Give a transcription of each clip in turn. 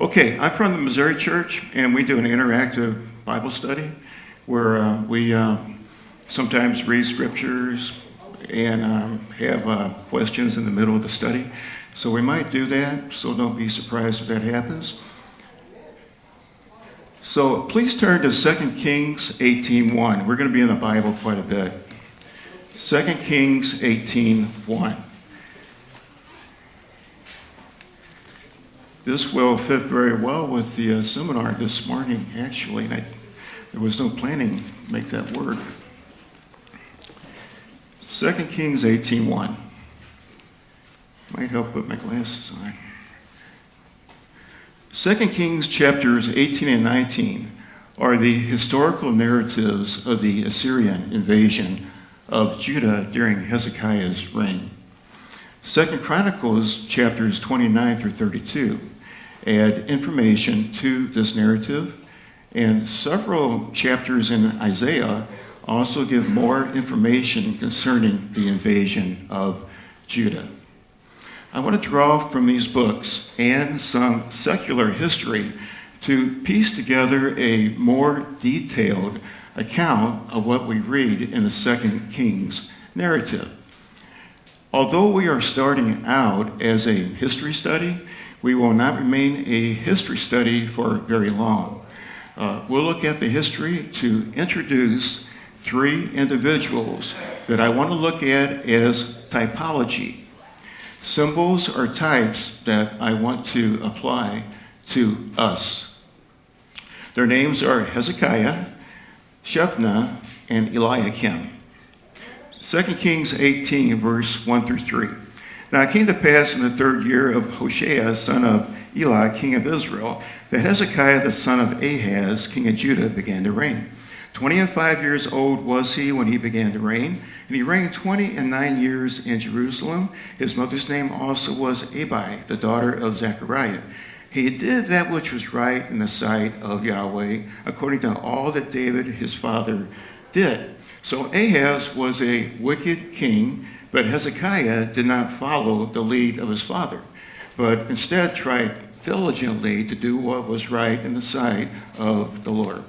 Okay, I'm from the Missouri Church, and we do an interactive Bible study where we sometimes read scriptures and have questions in the middle of the study. So we might do that, so don't be surprised if that happens. So please turn to 2 Kings 18:1. We're going to be in the Bible quite a bit. 2 Kings 18:1. This will fit very well with the seminar this morning, actually. And there was no planning to make that work. 2 Kings 18:1. Might help put my glasses on. 2 Kings chapters 18 and 19 are the historical narratives of the Assyrian invasion of Judah during Hezekiah's reign. 2 Chronicles chapters 29 through 32 add information to this narrative, and several chapters in Isaiah also give more information concerning the invasion of Judah. I want to draw from these books and some secular history to piece together a more detailed account of what we read in the 2 Kings narrative. Although we are starting out as a history study, we will not remain a history study for very long. We'll look at the history to introduce three individuals that I want to look at as typology. Symbols or types that I want to apply to us. Their names are Hezekiah, Shebna, and Eliakim. 2 Kings 18, verse 1 through 3. Now it came to pass in the third year of Hoshea, son of Elah, king of Israel, that Hezekiah, the son of Ahaz, king of Judah, began to reign. 25 years old was he when he began to reign, and he reigned 29 years in Jerusalem. His mother's name also was Abi, the daughter of Zechariah. He did that which was right in the sight of Yahweh, according to all that David his father did. So Ahaz was a wicked king, but Hezekiah did not follow the lead of his father, but instead tried diligently to do what was right in the sight of the Lord.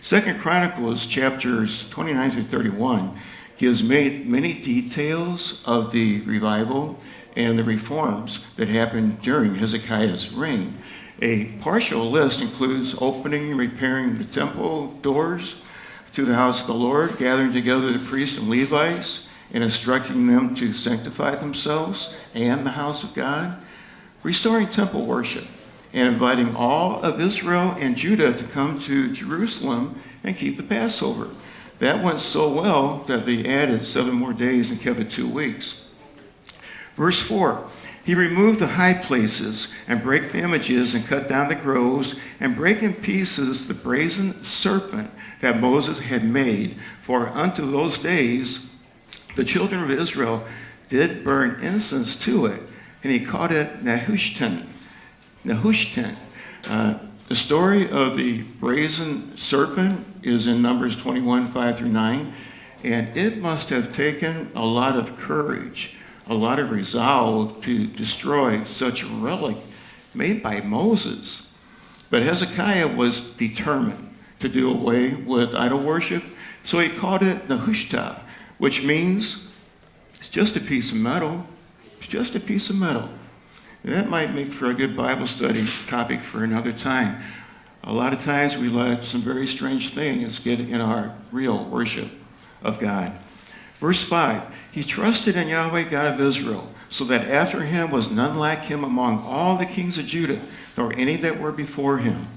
2 Chronicles chapters 29 through 31 gives many details of the revival and the reforms that happened during Hezekiah's reign. A partial list includes opening and repairing the temple doors to the house of the Lord, gathering together the priests and Levites, and instructing them to sanctify themselves and the house of God, restoring temple worship, and inviting all of Israel and Judah to come to Jerusalem and keep the Passover. That went so well that they added 7 more days and kept it 2 weeks. Verse 4, he removed the high places and brake the images and cut down the groves and brake in pieces the brazen serpent that Moses had made. For unto those days the children of Israel did burn incense to it, and he called it Nehushtan. The story of the brazen serpent is in Numbers 21, 5 through 9, and it must have taken a lot of courage, a lot of resolve to destroy such a relic made by Moses. But Hezekiah was determined to do away with idol worship, so he called it Nehushtan, which means it's just a piece of metal. It's just a piece of metal. That might make for a good Bible study topic for another time. A lot of times we let some very strange things get in our real worship of God. Verse 5, he trusted in Yahweh God of Israel, so that after him was none like him among all the kings of Judah, nor any that were before him.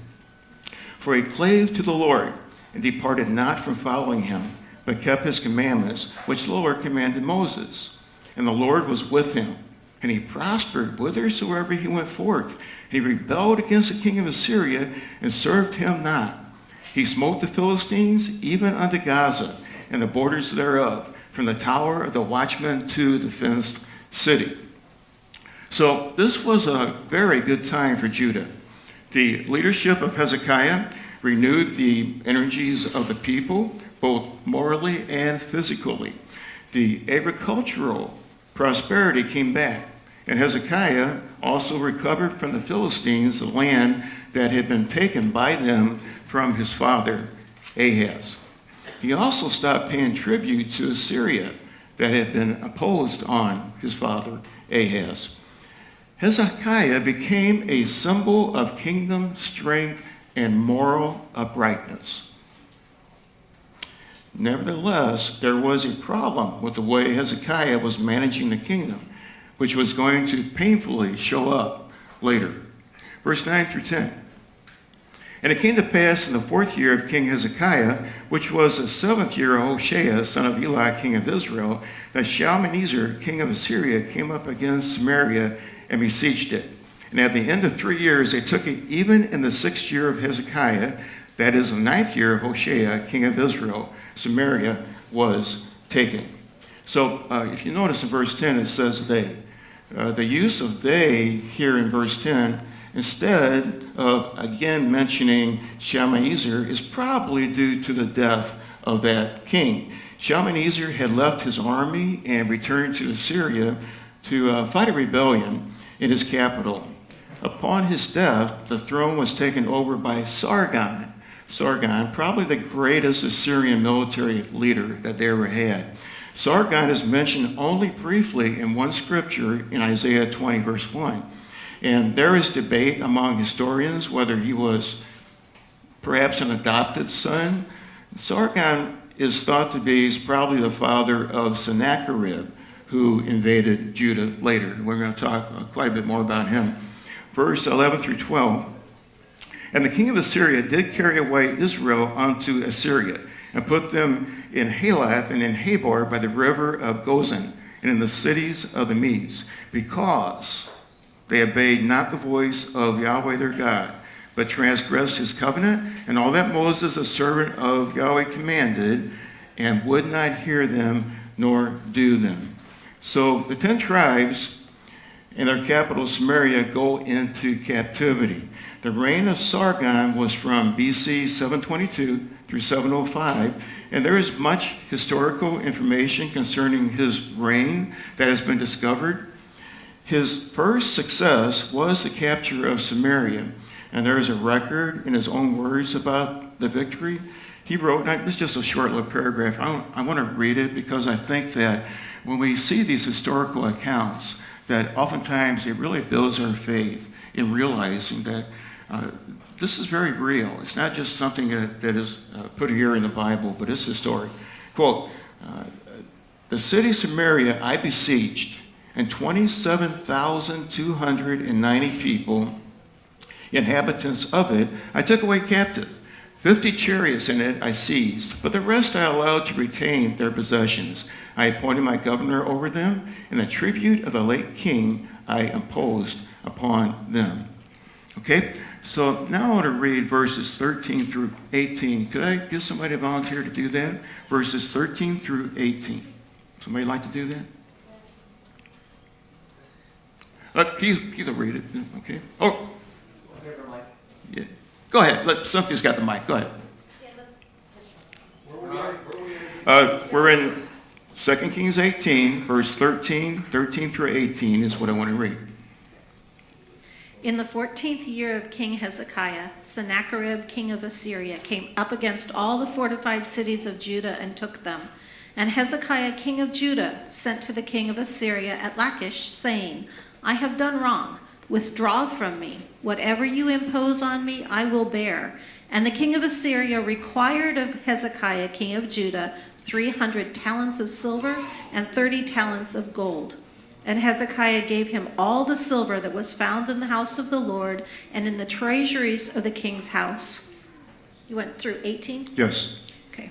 For he clave to the Lord, and departed not from following him, but kept his commandments, which the Lord commanded Moses. And the Lord was with him, and he prospered whithersoever he went forth. And he rebelled against the king of Assyria, and served him not. He smote the Philistines, even unto Gaza, and the borders thereof, from the tower of the watchman to the fenced city. So this was a very good time for Judah. The leadership of Hezekiah renewed the energies of the people, both morally and physically. The agricultural prosperity came back, And Hezekiah also recovered from the Philistines the land that had been taken by them from his father Ahaz. He also stopped paying tribute to Assyria that had been imposed on his father Ahaz. Hezekiah became a symbol of kingdom strength and moral uprightness. Nevertheless, there was a problem with the way Hezekiah was managing the kingdom, which was going to painfully show up later. Verse 9 through 10. And it came to pass in the 4th year of King Hezekiah, which was the 7th year of Hoshea, son of Elah, king of Israel, that Shalmaneser, king of Assyria, came up against Samaria and besieged it. And at the end of 3 years, they took it even in the 6th year of Hezekiah, that is the 9th year of Hoshea, king of Israel, Samaria was taken. So if you notice in verse 10, it says they. The use of they here in verse 10, instead of again mentioning Shalmaneser, is probably due to the death of that king. Shalmaneser had left his army and returned to Assyria to fight a rebellion in his capital. Upon his death, the throne was taken over by Sargon. Sargon, probably the greatest Assyrian military leader that they ever had. Sargon is mentioned only briefly in one scripture in Isaiah 20, verse 1. And there is debate among historians whether he was perhaps an adopted son. Sargon is thought to be probably the father of Sennacherib, who invaded Judah later. We're going to talk quite a bit more about him. Verse 11 through 12. And the king of Assyria did carry away Israel unto Assyria, and put them in Halath and in Habor by the river of Gozan, and in the cities of the Medes, because they obeyed not the voice of Yahweh their God, but transgressed his covenant, and all that Moses, the servant of Yahweh, commanded, and would not hear them nor do them. So the 10 tribes and their capital Samaria go into captivity. The reign of Sargon was from BC 722 through 705, and there is much historical information concerning his reign that has been discovered. His first success was the capture of Samaria, and there is a record in his own words about the victory. He wrote, and it's just a short little paragraph. I want to read it because I think that when we see these historical accounts, that oftentimes it really builds our faith in realizing that this is very real. It's not just something that is put here in the Bible, but it's historic. Quote, the city Samaria I besieged, and 27,290 people, inhabitants of it, I took away captive. 50 chariots in it I seized, but the rest I allowed to retain their possessions. I appointed my governor over them, and the tribute of the late king I imposed upon them. Okay, so now I want to read verses 13 through 18. Could I get somebody to volunteer to do that? Verses 13 through 18. Somebody like to do that? Keith will read it. Okay. Oh. Yeah. Go ahead. Cynthia's got the mic. Go ahead. We're in 2 Kings 18, verse 13 through 18 is what I want to read. In the 14th year of King Hezekiah, Sennacherib, king of Assyria, came up against all the fortified cities of Judah and took them. And Hezekiah, king of Judah, sent to the king of Assyria at Lachish, saying, I have done wrong. Withdraw from me. Whatever you impose on me, I will bear. And the king of Assyria required of Hezekiah, king of Judah, 300 talents of silver and 30 talents of gold. And Hezekiah gave him all the silver that was found in the house of the Lord and in the treasuries of the king's house. You went through 18? Yes. Okay.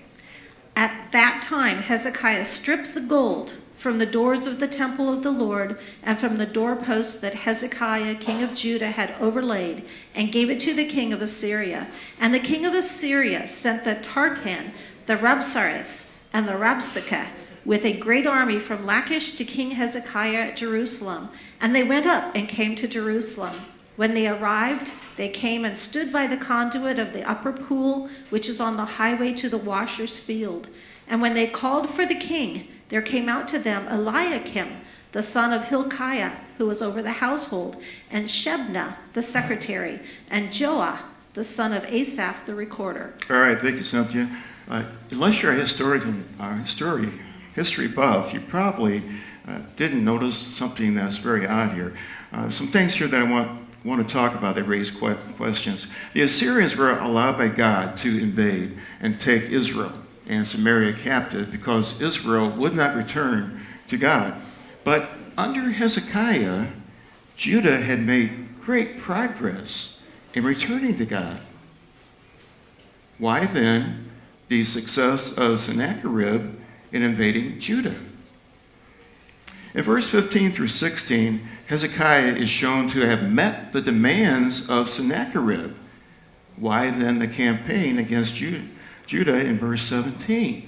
At that time, Hezekiah stripped the gold from the doors of the temple of the Lord and from the doorposts that Hezekiah, king of Judah, had overlaid, and gave it to the king of Assyria. And the king of Assyria sent the Tartan, the Rabsaris, and the Rabsakeh, with a great army from Lachish to King Hezekiah at Jerusalem. And they went up and came to Jerusalem. When they arrived, they came and stood by the conduit of the upper pool, which is on the highway to the washer's field. And when they called for the king, there came out to them Eliakim, the son of Hilkiah, who was over the household, and Shebna, the secretary, and Joah, the son of Asaph, the recorder. All right, thank you, Cynthia. Unless you're a history buff, you probably didn't notice something that's very odd here. Some things here that I want to talk about that raise questions. The Assyrians were allowed by God to invade and take Israel and Samaria captive because Israel would not return to God. But under Hezekiah, Judah had made great progress in returning to God. Why then the success of Sennacherib in invading Judah? In verse 15 through 16, Hezekiah is shown to have met the demands of Sennacherib. Why then the campaign against Judah in verse 17?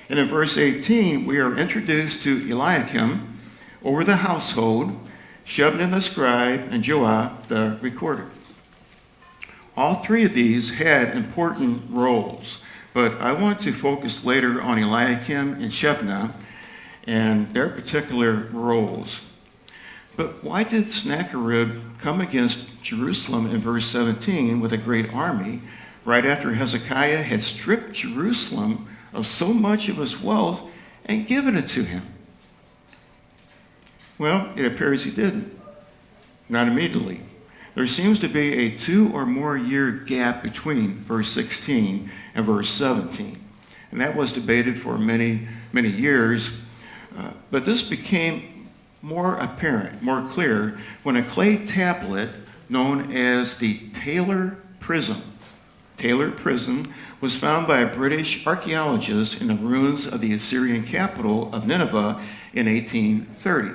And in verse 18, we are introduced to Eliakim over the household, Shebna the scribe, and Joah the recorder. All three of these had important roles, but I want to focus later on Eliakim and Shebna and their particular roles. But why did Sennacherib come against Jerusalem in verse 17 with a great army right after Hezekiah had stripped Jerusalem of so much of his wealth and given it to him? Well, it appears he didn't. Not immediately. There seems to be a 2 or more year gap between verse 16 and verse 17. And that was debated for many, many years. But this became more apparent, more clear, when a clay tablet known as the Taylor Prism was found by a British archaeologist in the ruins of the Assyrian capital of Nineveh in 1830.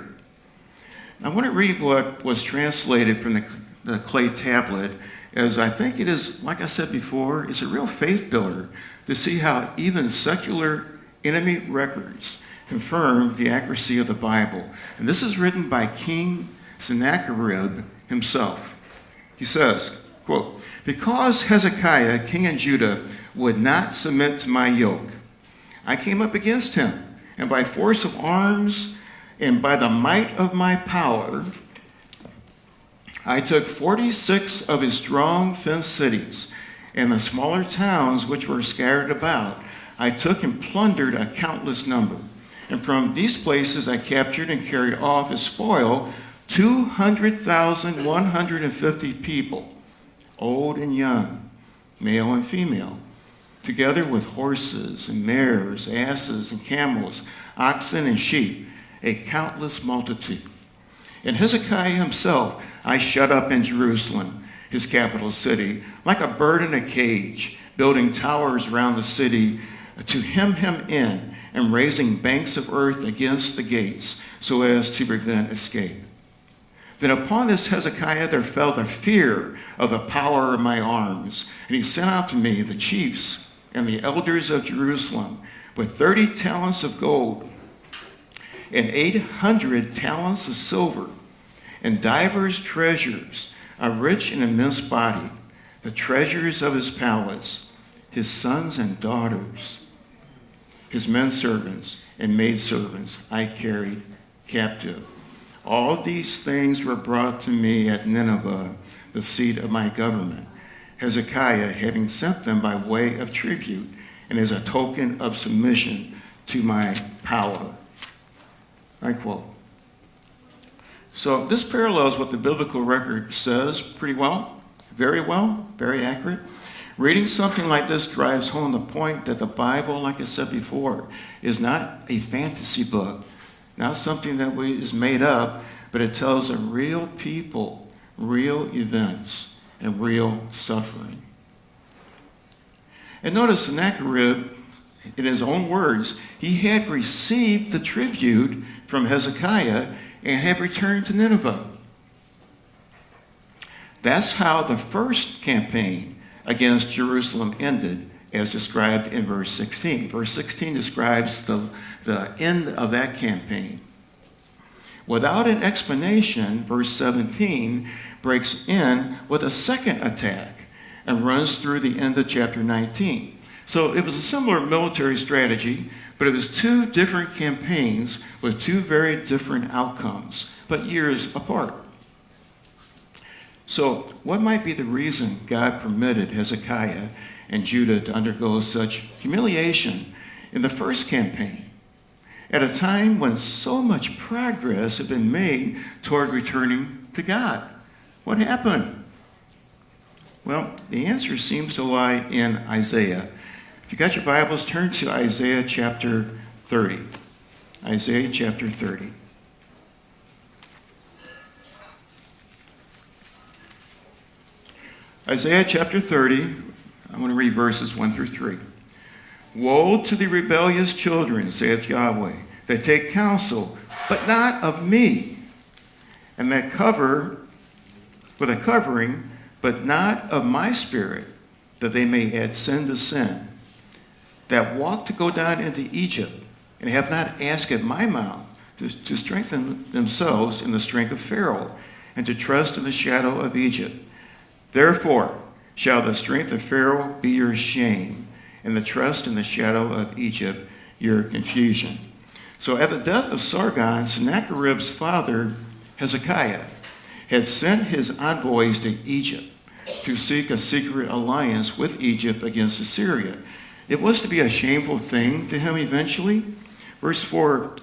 I want to read what was translated from the clay tablet, as I think it is, like I said before, it's a real faith builder to see how even secular enemy records confirm the accuracy of the Bible. And this is written by King Sennacherib himself. He says, quote, "Because Hezekiah, king of Judah, would not submit to my yoke, I came up against him, and by force of arms and by the might of my power, I took 46 of his strong fenced cities and the smaller towns which were scattered about. I took and plundered a countless number. And from these places I captured and carried off as spoil 200,150 people, old and young, male and female, together with horses and mares, asses and camels, oxen and sheep, a countless multitude. And Hezekiah himself I shut up in Jerusalem, his capital city, like a bird in a cage, building towers around the city to hem him in and raising banks of earth against the gates so as to prevent escape. Then upon this Hezekiah there fell the fear of the power of my arms, and he sent out to me the chiefs and the elders of Jerusalem with 30 talents of gold and 800 talents of silver and divers treasures, a rich and immense body, the treasures of his palace, his sons and daughters, his menservants and maidservants I carried captive. All these things were brought to me at Nineveh, the seat of my government, Hezekiah having sent them by way of tribute and as a token of submission to my power." I quote. So this parallels what the biblical record says pretty well, very accurate. Reading something like this drives home the point that the Bible, like I said before, is not a fantasy book, not something that is made up, but it tells of real people, real events, and real suffering. And notice Sennacherib, in his own words, he had received the tribute from Hezekiah and had returned to Nineveh. That's how the first campaign against Jerusalem ended, as described in verse 16. Verse 16 describes the end of that campaign. Without an explanation, verse 17 breaks in with a second attack and runs through the end of chapter 19. So it was a similar military strategy, But it was two different campaigns with two very different outcomes, but years apart. So what might be the reason God permitted Hezekiah and Judah to undergo such humiliation in the first campaign, at a time when so much progress had been made toward returning to God? What happened? Well, the answer seems to lie in Isaiah. If you got your Bibles, turn to Isaiah chapter 30. Isaiah chapter 30. Isaiah chapter 30, I want to read verses 1 through 3. Woe to the rebellious children, saith Yahweh, that take counsel, but not of me, and that cover with a covering, but not of my spirit, that they may add sin to sin, that walk to go down into Egypt, and have not asked at my mouth to strengthen themselves in the strength of Pharaoh, and to trust in the shadow of Egypt. Therefore shall the strength of Pharaoh be your shame, and the trust in the shadow of Egypt your confusion. So at the death of Sargon, Sennacherib's father, Hezekiah, had sent his envoys to Egypt to seek a secret alliance with Egypt against Assyria. It was to be a shameful thing to him eventually. Verse 4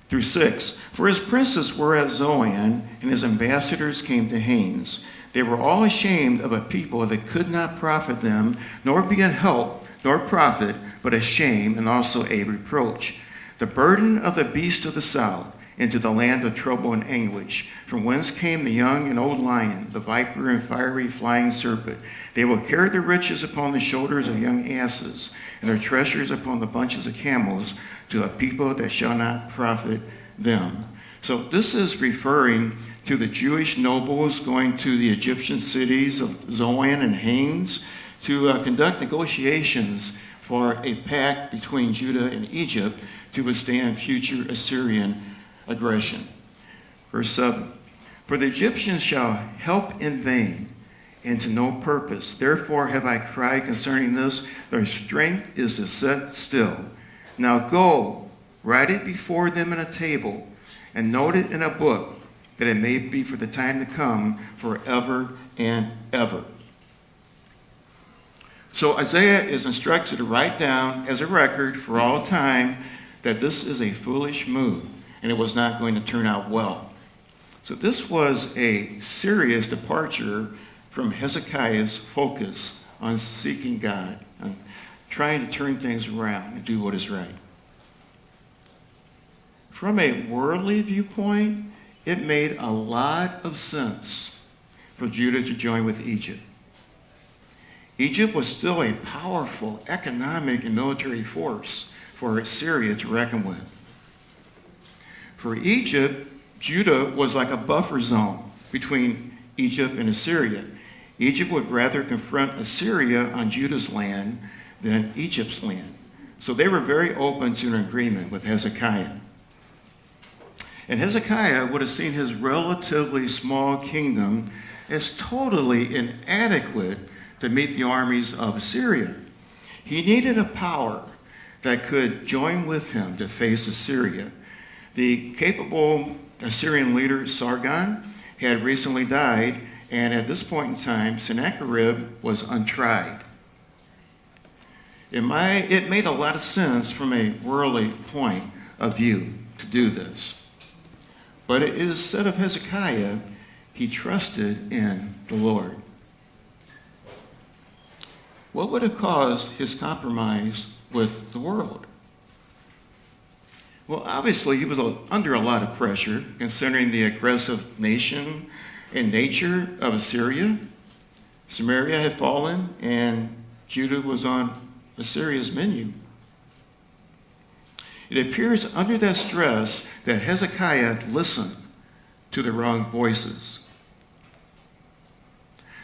through 6, for his princes were at Zoan, and his ambassadors came to Hanes. They were all ashamed of a people that could not profit them, nor be a help, nor profit, but a shame and also a reproach. The burden of the beast of the south into the land of trouble and anguish, from whence came the young and old lion, the viper and fiery flying serpent. They will carry their riches upon the shoulders of young asses, and their treasures upon the bunches of camels, to a people that shall not profit them. So this is referring to the Jewish nobles going to the Egyptian cities of Zoan and Hanes to conduct negotiations for a pact between Judah and Egypt to withstand future Assyrian aggression. Verse 7, for the Egyptians shall help in vain and to no purpose. Therefore have I cried concerning this, their strength is to sit still. Now go, write it before them in a table, and note it in a book, that it may be for the time to come, forever and ever. So Isaiah is instructed to write down as a record for all time that this is a foolish move, and it was not going to turn out well. So this was a serious departure from Hezekiah's focus on seeking God, on trying to turn things around and do what is right. From a worldly viewpoint, it made a lot of sense for Judah to join with Egypt. Egypt was still a powerful economic and military force for Assyria to reckon with. For Egypt, Judah was like a buffer zone between Egypt and Assyria. Egypt would rather confront Assyria on Judah's land than Egypt's land. So they were very open to an agreement with Hezekiah. And Hezekiah would have seen his relatively small kingdom as totally inadequate to meet the armies of Assyria. He needed a power that could join with him to face Assyria. The capable Assyrian leader Sargon had recently died, and at this point in time, Sennacherib was untried. It made a lot of sense from a worldly point of view to do this. But it is said of Hezekiah, he trusted in the Lord. What would have caused his compromise with the world? Well, obviously, he was under a lot of pressure, considering the aggressive nation and nature of Assyria. Samaria had fallen, and Judah was on Assyria's menu. It appears under that stress that Hezekiah listened to the wrong voices.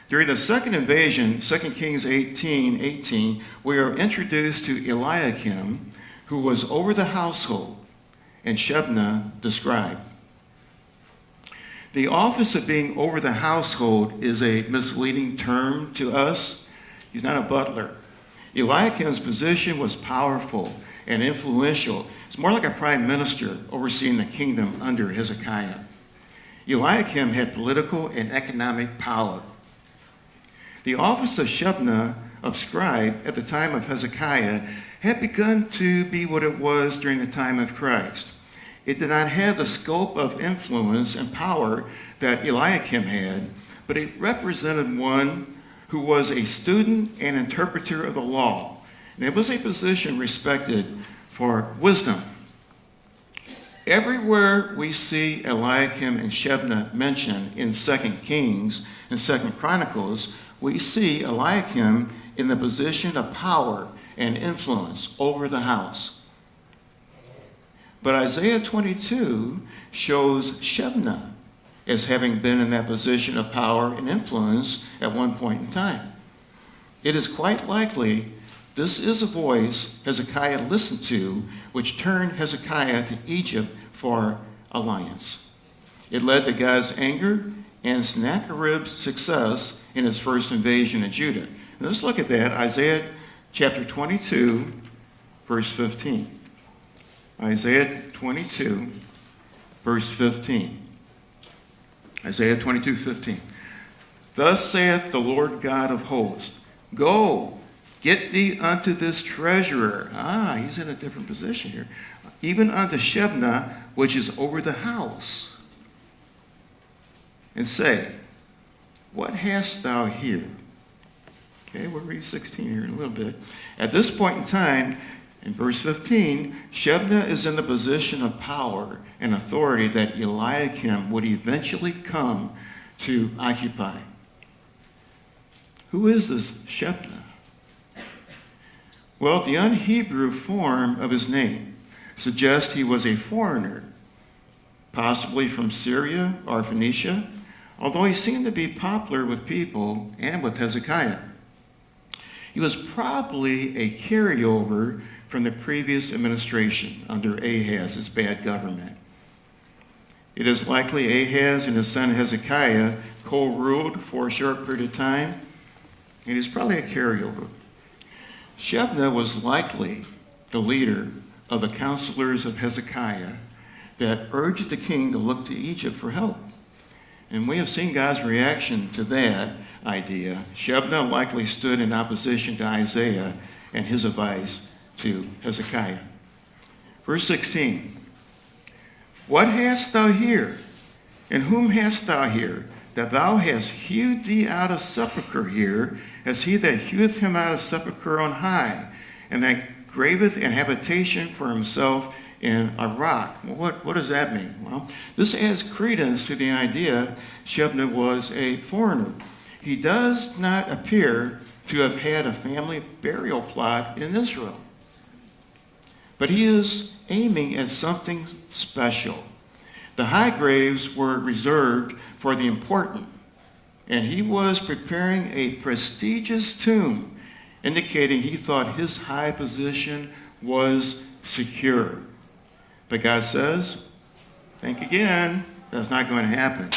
During the second invasion, 2 Kings 18:18, we are introduced to Eliakim, who was over the household, and Shebna the scribe. The office of being over the household is a misleading term to us. He's not a butler. Eliakim's position was powerful, and influential. It's more like a prime minister overseeing the kingdom under Hezekiah. Eliakim had political and economic power. The office of Shebna, of scribe, at the time of Hezekiah had begun to be what it was during the time of Christ. It did not have the scope of influence and power that Eliakim had, but it represented one who was a student and interpreter of the law. And it was a position respected for wisdom. Everywhere we see Eliakim and Shebna mentioned in 2 Kings and 2 Chronicles, we see Eliakim in the position of power and influence over the house. But Isaiah 22 shows Shebna as having been in that position of power and influence at one point in time. It is quite likely this is a voice Hezekiah listened to, which turned Hezekiah to Egypt for alliance. It led to God's anger and Sennacherib's success in his first invasion of Judah. And let's look at that, Isaiah chapter 22, verse 15. Isaiah 22, verse 15. Isaiah 22, 15. Thus saith the Lord God of hosts, Go, get thee unto this treasurer. He's in a different position here. Even unto Shebna, which is over the house. And say, What hast thou here? Okay, we'll read 16 here in a little bit. At this point in time, in verse 15, Shebna is in the position of power and authority that Eliakim would eventually come to occupy. Who is this Shebna? Well, the un-Hebrew form of his name suggests he was a foreigner, possibly from Syria or Phoenicia, although he seemed to be popular with people and with Hezekiah. He was probably a carryover from the previous administration under Ahaz's bad government. It is likely Ahaz and his son Hezekiah co-ruled for a short period of time, and he's probably a carryover. Shebna was likely the leader of the counselors of Hezekiah that urged the king to look to Egypt for help. And we have seen God's reaction to that idea. Shebna likely stood in opposition to Isaiah and his advice to Hezekiah. Verse 16. What hast thou here? And whom hast thou here? That thou hast hewed thee out of sepulchre here, as he that heweth him out of sepulchre on high, and that graveth an habitation for himself in a rock. Well, what does that mean? Well, this adds credence to the idea Shebna was a foreigner. He does not appear to have had a family burial plot in Israel. But he is aiming at something special. The high graves were reserved for the important, and he was preparing a prestigious tomb, indicating he thought his high position was secure. But God says, think again, that's not going to happen.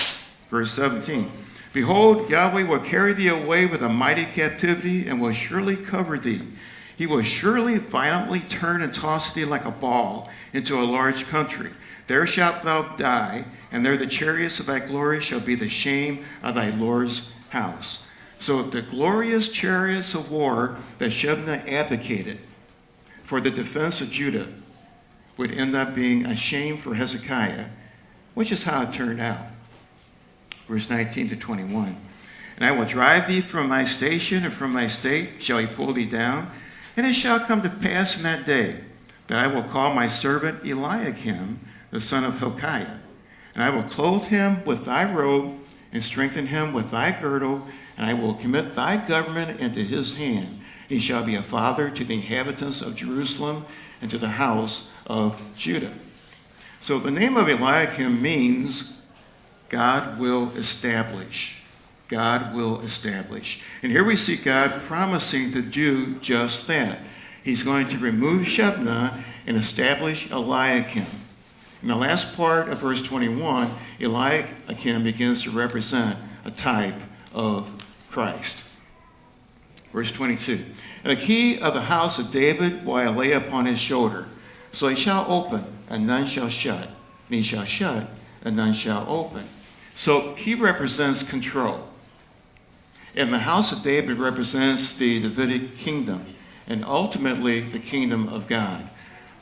Verse 17, Behold, Yahweh will carry thee away with a mighty captivity and will surely cover thee. He will surely violently turn and toss thee like a ball into a large country. There shalt thou die, and there the chariots of thy glory shall be the shame of thy Lord's house. So the glorious chariots of war that Shebna advocated for the defense of Judah would end up being a shame for Hezekiah, which is how it turned out. Verse 19 to 21. And I will drive thee from thy station, and from thy state shall he pull thee down. And it shall come to pass in that day that I will call my servant Eliakim, the son of Hilkiah, and I will clothe him with thy robe, and strengthen him with thy girdle, and I will commit thy government into his hand. He shall be a father to the inhabitants of Jerusalem and to the house of Judah. So the name of Eliakim means God will establish. God will establish. And here we see God promising to do just that. He's going to remove Shebna and establish Eliakim. In the last part of verse 21, Eliakim begins to represent a type of Christ. Verse 22. And the key of the house of David will I lay upon his shoulder. So he shall open, and none shall shut. And he shall shut, and none shall open. So he represents control. And the house of David represents the Davidic kingdom, and ultimately the kingdom of God.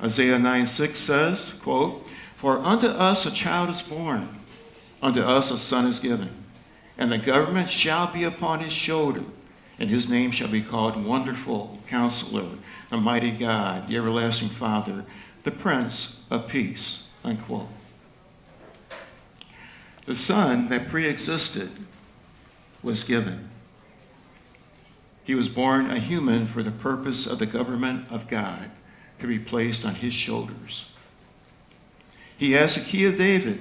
Isaiah 9:6 says, quote, For unto us a child is born, unto us a son is given, and the government shall be upon his shoulder, and his name shall be called Wonderful Counselor, the Mighty God, the Everlasting Father, the Prince of Peace, unquote. The Son that pre-existed was given. He was born a human for the purpose of the government of God to be placed on his shoulders. He has the key of David.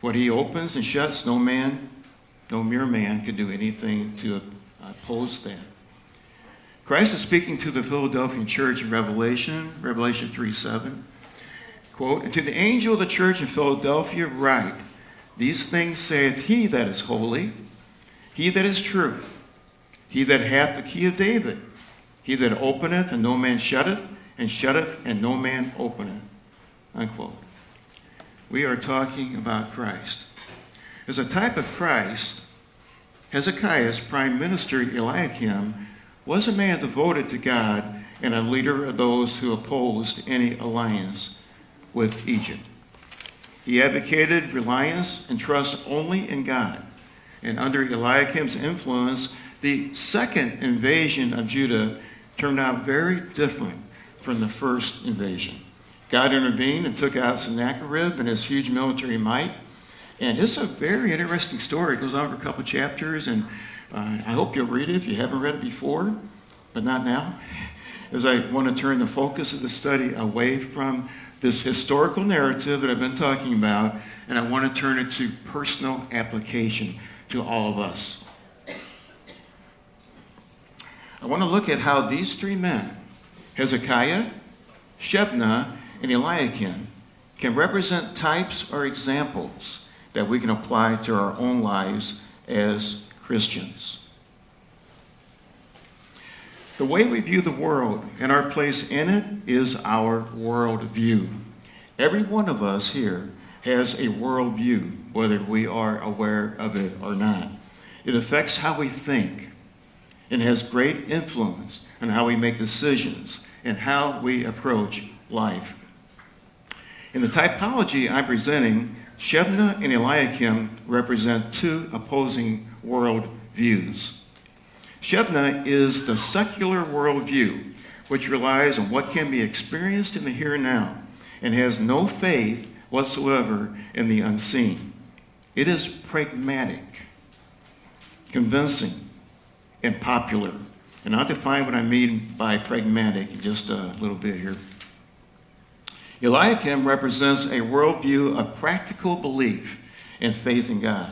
What he opens and shuts, no mere man can do anything to oppose that. Christ is speaking to the Philadelphian church in Revelation 3:7. Quote, And to the angel of the church in Philadelphia write, These things saith he that is holy, he that is true, he that hath the key of David, he that openeth and no man shutteth, and shutteth and no man openeth. Unquote. We are talking about Christ. As a type of Christ, Hezekiah's prime minister Eliakim was a man devoted to God and a leader of those who opposed any alliance with Egypt. He advocated reliance and trust only in God. And under Eliakim's influence, the second invasion of Judah turned out very different from the first invasion. God intervened and took out Sennacherib and his huge military might. And it's a very interesting story. It goes on for a couple chapters, and I hope you'll read it if you haven't read it before, but not now, as I want to turn the focus of the study away from this historical narrative that I've been talking about, and I want to turn it to personal application to all of us. I want to look at how these three men, Hezekiah, Shebna, and Eliakim, can represent types or examples that we can apply to our own lives as Christians. The way we view the world and our place in it is our worldview. Every one of us here has a worldview, whether we are aware of it or not. It affects how we think and has great influence on how we make decisions and how we approach life. In the typology I'm presenting, Shebna and Eliakim represent two opposing world views. Shebna is the secular worldview, which relies on what can be experienced in the here and now, and has no faith whatsoever in the unseen. It is pragmatic, convincing, and popular. And I'll define what I mean by pragmatic in just a little bit here. Eliakim represents a worldview of practical belief and faith in God.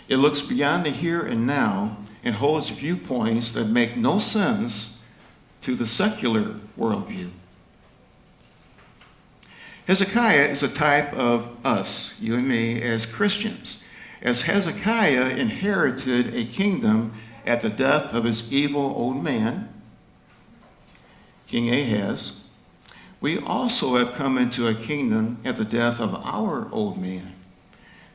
It looks beyond the here and now and holds viewpoints that make no sense to the secular worldview. Hezekiah is a type of us, you and me, as Christians, as Hezekiah inherited a kingdom at the death of his evil old man, King Ahaz. We also have come into a kingdom at the death of our old man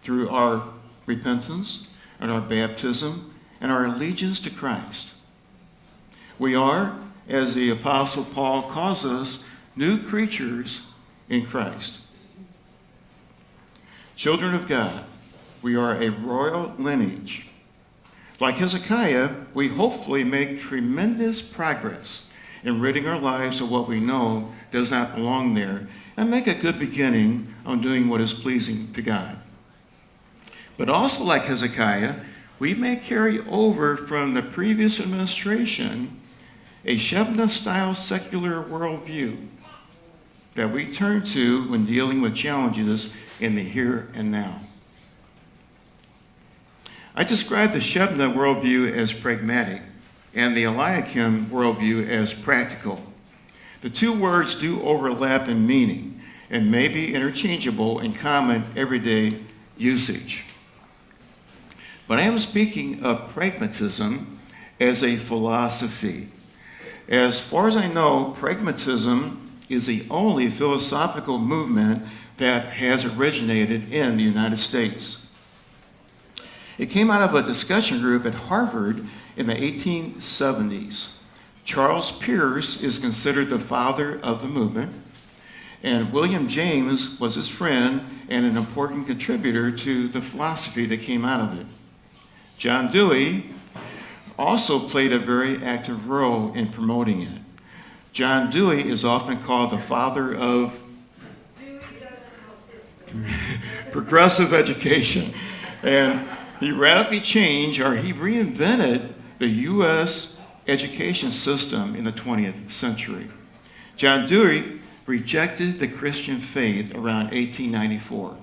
through our repentance and our baptism and our allegiance to Christ. We are, as the Apostle Paul calls us, new creatures in Christ. Children of God, we are a royal lineage. Like Hezekiah, we hopefully make tremendous progress in ridding our lives of what we know does not belong there, and make a good beginning on doing what is pleasing to God. But also like Hezekiah, we may carry over from the previous administration a Shebna-style secular worldview that we turn to when dealing with challenges in the here and now. I describe the Shebna worldview as pragmatic and the Eliakim worldview as practical. The two words do overlap in meaning and may be interchangeable in common everyday usage. But I am speaking of pragmatism as a philosophy. As far as I know, pragmatism is the only philosophical movement that has originated in the United States. It came out of a discussion group at Harvard in the 1870s. Charles Peirce is considered the father of the movement, and William James was his friend and an important contributor to the philosophy that came out of it. John Dewey also played a very active role in promoting it. John Dewey is often called the father of progressive education, and he radically changed, or he reinvented, the U.S. education system in the 20th century. John Dewey rejected the Christian faith around 1894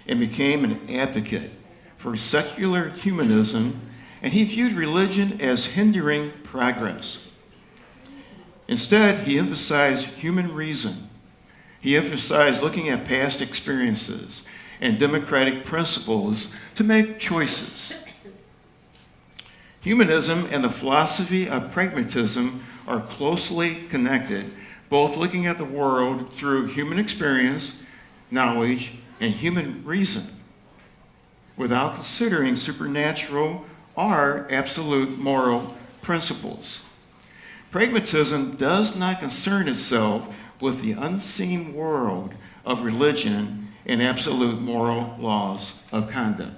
and became an advocate for secular humanism, and he viewed religion as hindering progress. Instead, he emphasized human reason. He emphasized looking at past experiences and democratic principles to make choices. Humanism and the philosophy of pragmatism are closely connected, both looking at the world through human experience, knowledge, and human reason, without considering supernatural or absolute moral principles. Pragmatism does not concern itself with the unseen world of religion and absolute moral laws of conduct.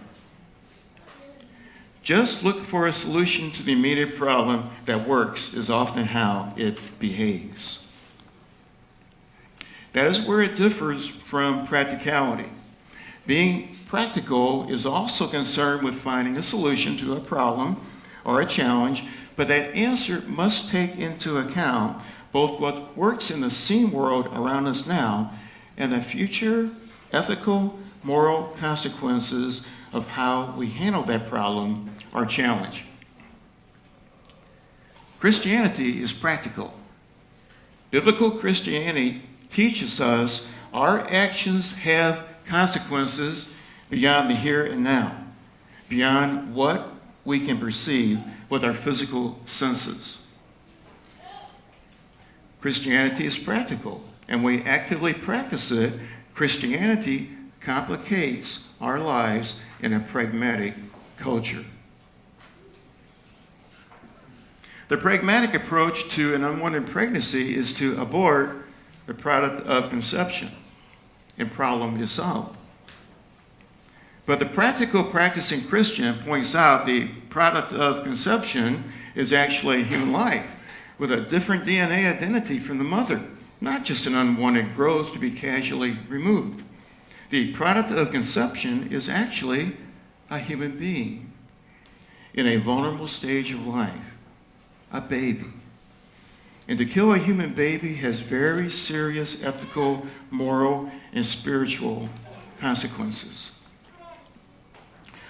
Just look for a solution to the immediate problem that works is often how it behaves. That is where it differs from practicality. Being practical is also concerned with finding a solution to a problem or a challenge, but that answer must take into account both what works in the seen world around us now and the future ethical, moral consequences of how we handle that problem or challenge. Christianity is practical. Biblical Christianity teaches us our actions have consequences beyond the here and now, beyond what we can perceive with our physical senses. Christianity is practical, and we actively practice it. Christianity complicates our lives in a pragmatic culture. The pragmatic approach to an unwanted pregnancy is to abort the product of conception, and problem is solved. But the practical practicing Christian points out the product of conception is actually human life with a different DNA identity from the mother, not just an unwanted growth to be casually removed. The product of conception is actually a human being in a vulnerable stage of life, a baby. And to kill a human baby has very serious ethical, moral, and spiritual consequences.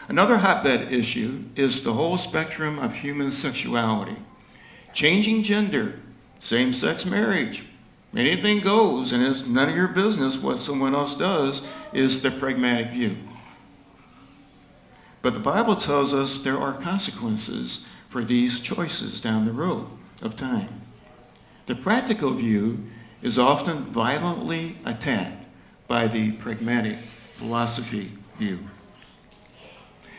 Another hotbed issue is the whole spectrum of human sexuality. Changing gender, same-sex marriage, anything goes, and it's none of your business what someone else does, is the pragmatic view. But the Bible tells us there are consequences for these choices down the road of time. The practical view is often violently attacked by the pragmatic philosophy view.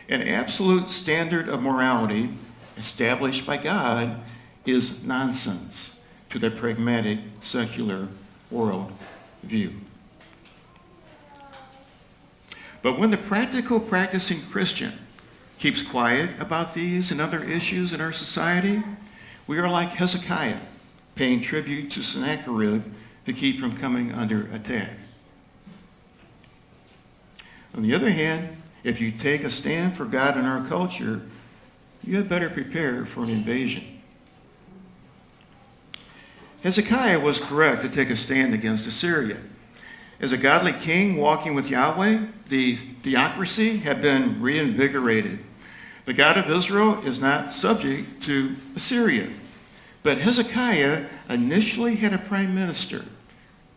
An absolute standard of morality established by God is nonsense to the pragmatic secular world view. But when the practical practicing Christian keeps quiet about these and other issues in our society, we are like Hezekiah, paying tribute to Sennacherib to keep from coming under attack. On the other hand, if you take a stand for God in our culture, you had better prepare for an invasion. Hezekiah was correct to take a stand against Assyria. As a godly king walking with Yahweh, the theocracy had been reinvigorated. The God of Israel is not subject to Assyria. But Hezekiah initially had a prime minister,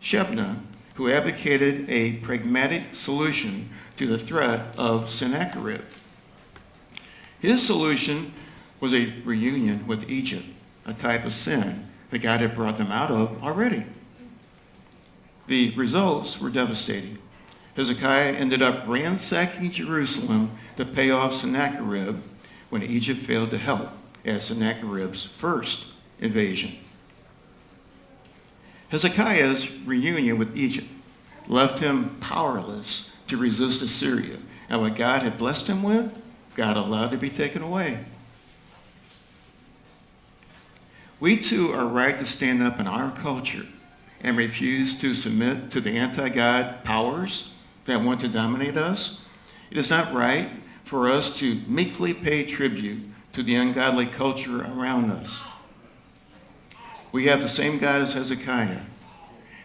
Shebna, who advocated a pragmatic solution to the threat of Sennacherib. His solution was a reunion with Egypt, a type of sin that God had brought them out of already. The results were devastating. Hezekiah ended up ransacking Jerusalem to pay off Sennacherib when Egypt failed to help at Sennacherib's first invasion. Hezekiah's reunion with Egypt left him powerless to resist Assyria, and what God had blessed him with, God allowed to be taken away. We too are right to stand up in our culture and refuse to submit to the anti-God powers that want to dominate us. It is not right for us to meekly pay tribute to the ungodly culture around us. We have the same God as Hezekiah.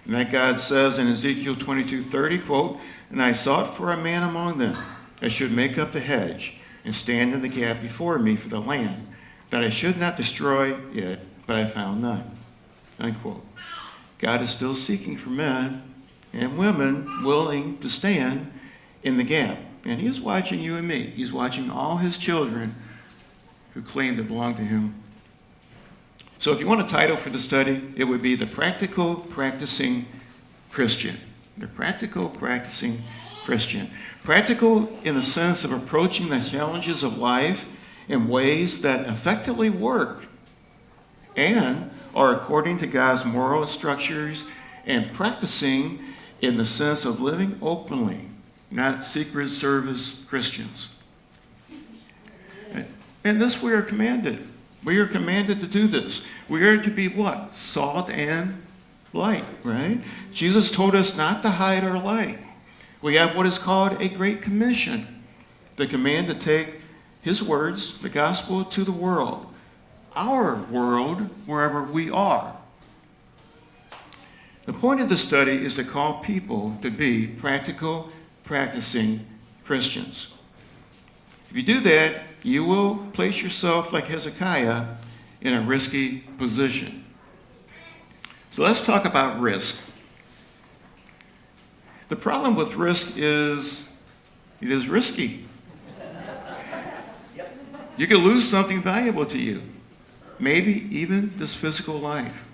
And that God says in Ezekiel 22:30, quote, "And I sought for a man among them that should make up the hedge and stand in the gap before me for the land, that I should not destroy it, but I found none." Unquote. God is still seeking for men and women willing to stand in the gap. And he is watching you and me. He's watching all his children who claim to belong to him. So if you want a title for the study, it would be The Practical Practicing Christian. The Practical Practicing Christian. Practical in the sense of approaching the challenges of life in ways that effectively work and are according to God's moral structures, and practicing in the sense of living openly, not secret service Christians. And this we are commanded. We are commanded to do this. We are to be what? Salt and light, right? Jesus told us not to hide our light. We have what is called a Great Commission, the command to take his words, the gospel, to the world, our world, wherever we are. The point of the study is to call people to be practical, practicing Christians. If you do that, you will place yourself, like Hezekiah, in a risky position. So let's talk about risk. The problem with risk is it is risky. You could lose something valuable to you, maybe even this physical life.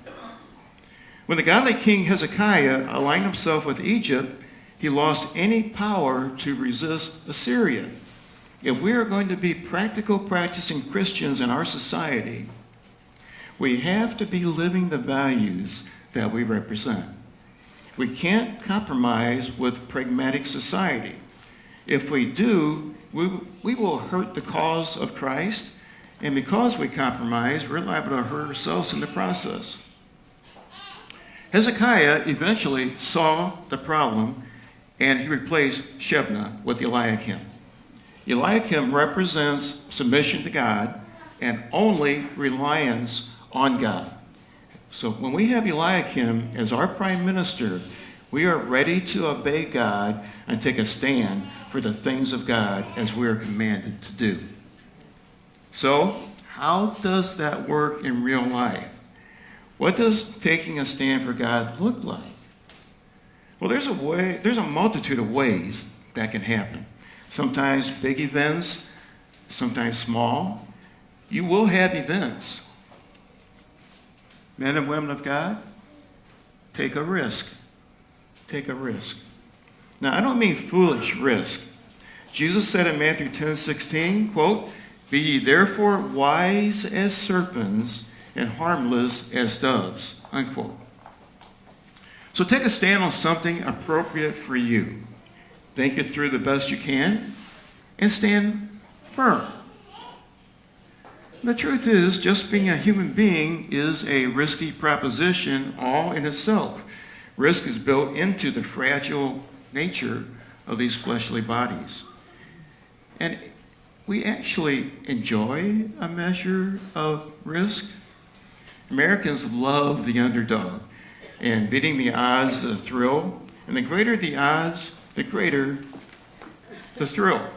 When the godly king Hezekiah aligned himself with Egypt, he lost any power to resist Assyria. If we are going to be practical, practicing Christians in our society, we have to be living the values that we represent. We can't compromise with pragmatic society. If we do, we will hurt the cause of Christ, and because we compromise, we're liable to hurt ourselves in the process. Hezekiah eventually saw the problem, and he replaced Shebna with Eliakim. Eliakim represents submission to God and only reliance on God. So when we have Eliakim as our prime minister, we are ready to obey God and take a stand for the things of God as we are commanded to do. So how does that work in real life? What does taking a stand for God look like? Well, there's a multitude of ways that can happen. Sometimes big events, sometimes small. You will have events. Men and women of God, take a risk. Take a risk. Now, I don't mean foolish risk. Jesus said in Matthew 10:16, quote, "Be ye therefore wise as serpents and harmless as doves," unquote. So take a stand on something appropriate for you. Think it through the best you can and stand firm. The truth is, just being a human being is a risky proposition all in itself. Risk is built into the fragile nature of these fleshly bodies. And we actually enjoy a measure of risk. Americans love the underdog, and beating the odds is a thrill. And the greater the odds, the greater the thrill.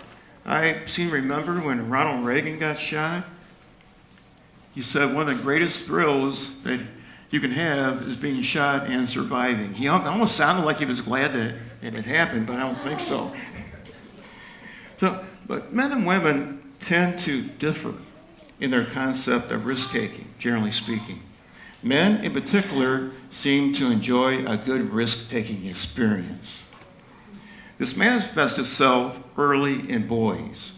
I remember when Ronald Reagan got shot. He said one of the greatest thrills that you can have is being shot and surviving. He almost sounded like he was glad that it had happened, but I don't think so. But men and women tend to differ in their concept of risk-taking, generally speaking. Men, in particular, seem to enjoy a good risk-taking experience. This manifests itself early in boys.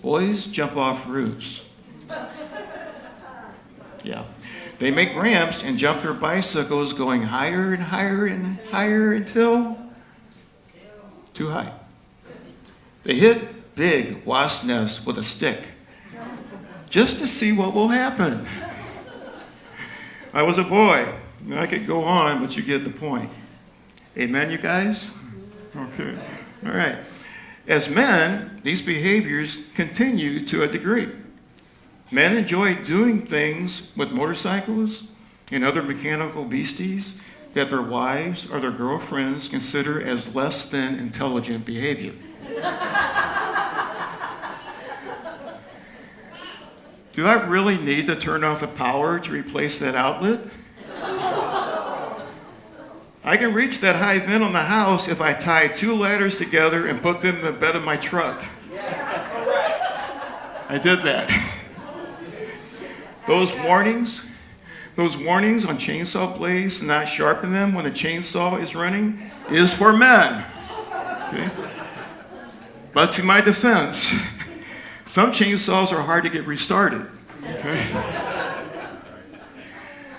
Boys jump off roofs. Yeah. They make ramps and jump their bicycles going higher and higher and higher until too high. They hit big wasp nests with a stick just to see what will happen. I was a boy. I could go on, but you get the point. Amen, you guys? Okay. All right. As men, these behaviors continue to a degree. Men enjoy doing things with motorcycles and other mechanical beasties that their wives or their girlfriends consider as less than intelligent behavior. Do I really need to turn off the power to replace that outlet? I can reach that high vent on the house if I tie 2 ladders together and put them in the bed of my truck. I did that. Those warnings on chainsaw blades to not sharpen them when the chainsaw is running is for men. Okay? But to my defense, some chainsaws are hard to get restarted. Okay?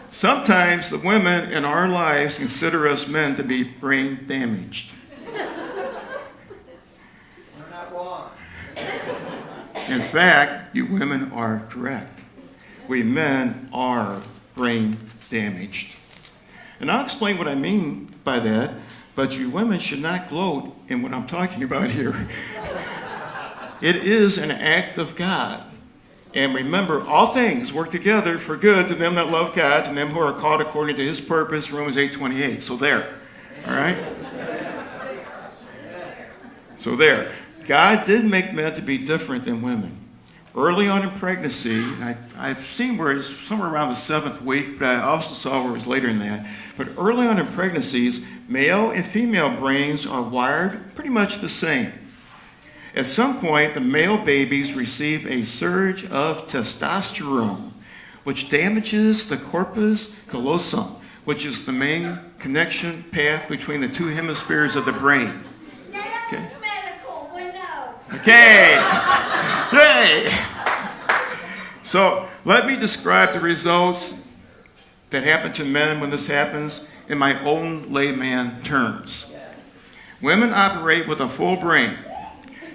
Sometimes the women in our lives consider us men to be brain damaged. We're not wrong. In fact, you women are correct. We men are brain damaged. And I'll explain what I mean by that, but you women should not gloat in what I'm talking about here. It is an act of God. And remember, all things work together for good to them that love God, to them who are called according to his purpose, Romans 8:28. So there, all right? So there. God did make men to be different than women. Early on in pregnancy, I've seen where it's somewhere around the 7th week, but I also saw where it was later than that. But early on in pregnancies, male and female brains are wired pretty much the same. At some point, the male babies receive a surge of testosterone, which damages the corpus callosum, which is the main connection path between the 2 hemispheres of the brain. Okay. Medical, we know. Okay. Yay. So let me describe the results that happen to men when this happens in my own layman terms. Women operate with a full brain,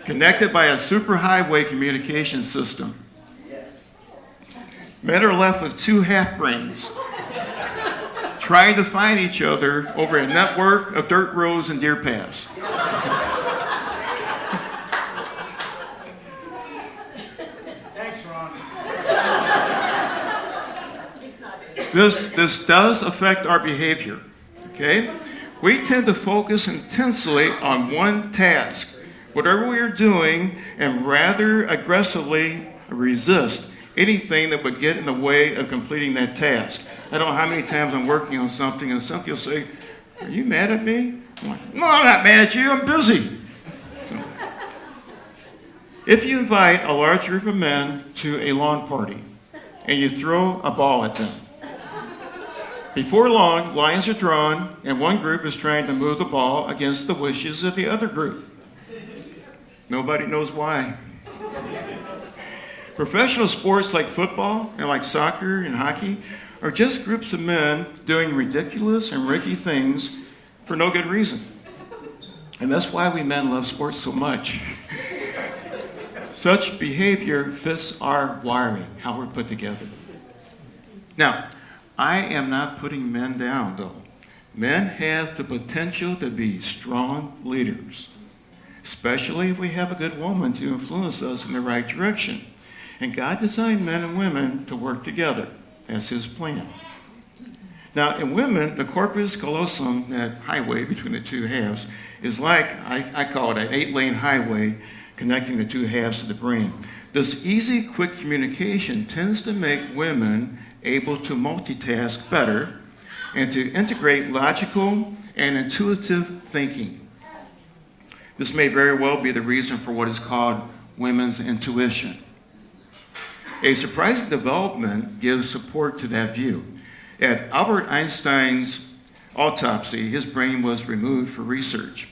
connected by a superhighway communication system. Men are left with 2 half brains, trying to find each other over a network of dirt roads and deer paths. Thanks, Ron. This does affect our behavior, okay? We tend to focus intensely on one task, whatever we are doing, and rather aggressively resist anything that would get in the way of completing that task. I don't know how many times I'm working on something and Cynthia will say, "Are you mad at me?" I'm like, "No, I'm not mad at you, I'm busy." So, if you invite a large group of men to a lawn party and you throw a ball at them, before long, lines are drawn and one group is trying to move the ball against the wishes of the other group. Nobody knows why. Professional sports like football and like soccer and hockey are just groups of men doing ridiculous and risky things for no good reason. And that's why we men love sports so much. Such behavior fits our wiring, how we're put together. Now, I am not putting men down, though. Men have the potential to be strong leaders, especially if we have a good woman to influence us in the right direction. And God designed men and women to work together. That's his plan. Now, in women, the corpus callosum, that highway between the 2 halves, is like, I call it an 8-lane highway connecting the 2 halves of the brain. This easy, quick communication tends to make women able to multitask better and to integrate logical and intuitive thinking. This may very well be the reason for what is called women's intuition. A surprising development gives support to that view. At Albert Einstein's autopsy, his brain was removed for research.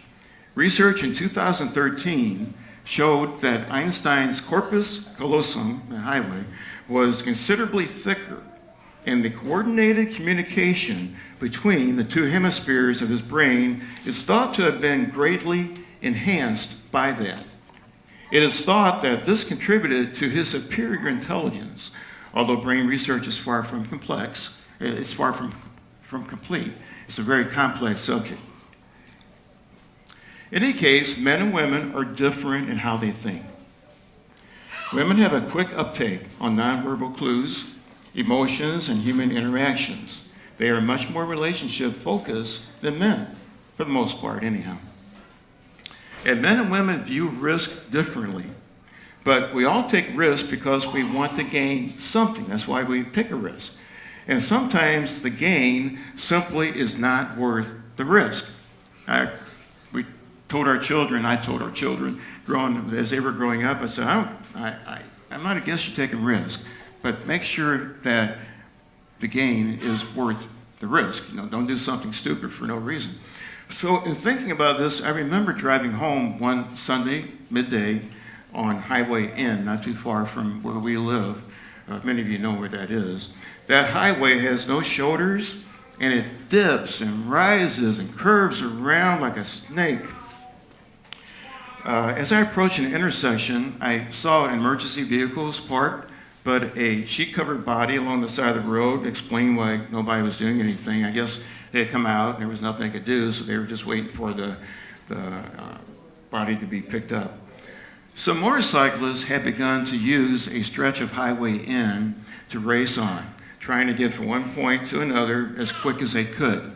Research in 2013 showed that Einstein's corpus callosum, the highway, was considerably thicker, and the coordinated communication between the two hemispheres of his brain is thought to have been greatly enhanced by that. It is thought that this contributed to his superior intelligence, although brain research is far from complex. It's far from complete. It's a very complex subject. In any case, men and women are different in how they think. Women have a quick uptake on nonverbal clues, emotions, and human interactions. They are much more relationship focused than men, for the most part, anyhow. And men and women view risk differently. But we all take risks because we want to gain something. That's why we pick a risk. And sometimes the gain simply is not worth the risk. I told our children, as they were growing up, I said, I'm not against you taking risk, but make sure that the gain is worth the risk. Don't do something stupid for no reason. So in thinking about this, I remember driving home one Sunday, midday, on Highway N, not too far from where we live. Many of you know where that is. That highway has no shoulders, and it dips and rises and curves around like a snake. As I approached an intersection, I saw emergency vehicles parked, but a sheet-covered body along the side of the road explained why nobody was doing anything. I guess they had come out, and there was nothing they could do, so they were just waiting for the body to be picked up. Some motorcyclists had begun to use a stretch of Highway N to race on, trying to get from one point to another as quick as they could.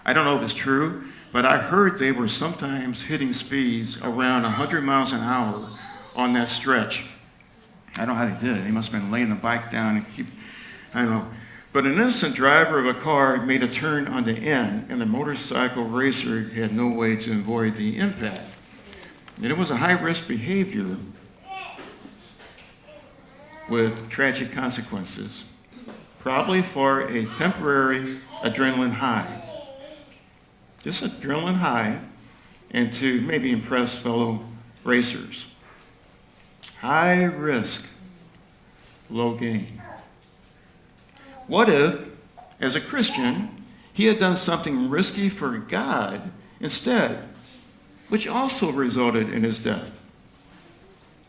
I don't know if it's true, but I heard they were sometimes hitting speeds around 100 miles an hour on that stretch. I don't know how they did it. They must have been laying the bike down and I don't know. But an innocent driver of a car made a turn on the N, and the motorcycle racer had no way to avoid the impact. And it was a high-risk behavior with tragic consequences, probably for a temporary adrenaline high. Just adrenaline high, and to maybe impress fellow racers. High risk, low gain. What if, as a Christian, he had done something risky for God instead, which also resulted in his death?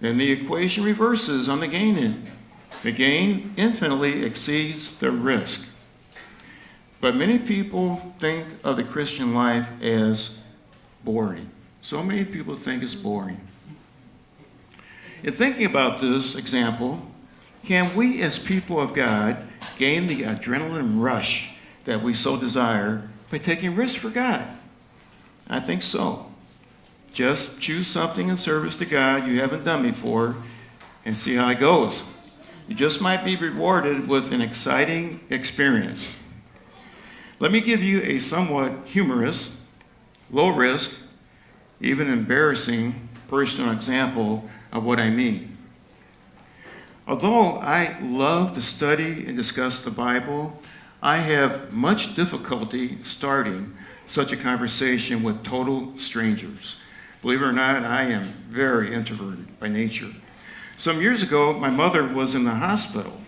Then the equation reverses on the gain end. The gain infinitely exceeds the risk. But many people think of the Christian life as boring. So many people think it's boring. In thinking about this example, can we as people of God gain the adrenaline rush that we so desire by taking risks for God? I think so. Just choose something in service to God you haven't done before and see how it goes. You just might be rewarded with an exciting experience. Let me give you a somewhat humorous, low-risk, even embarrassing personal example of what I mean. Although I love to study and discuss the Bible, I have much difficulty starting such a conversation with total strangers. Believe it or not, I am very introverted by nature. Some years ago, my mother was in the hospital,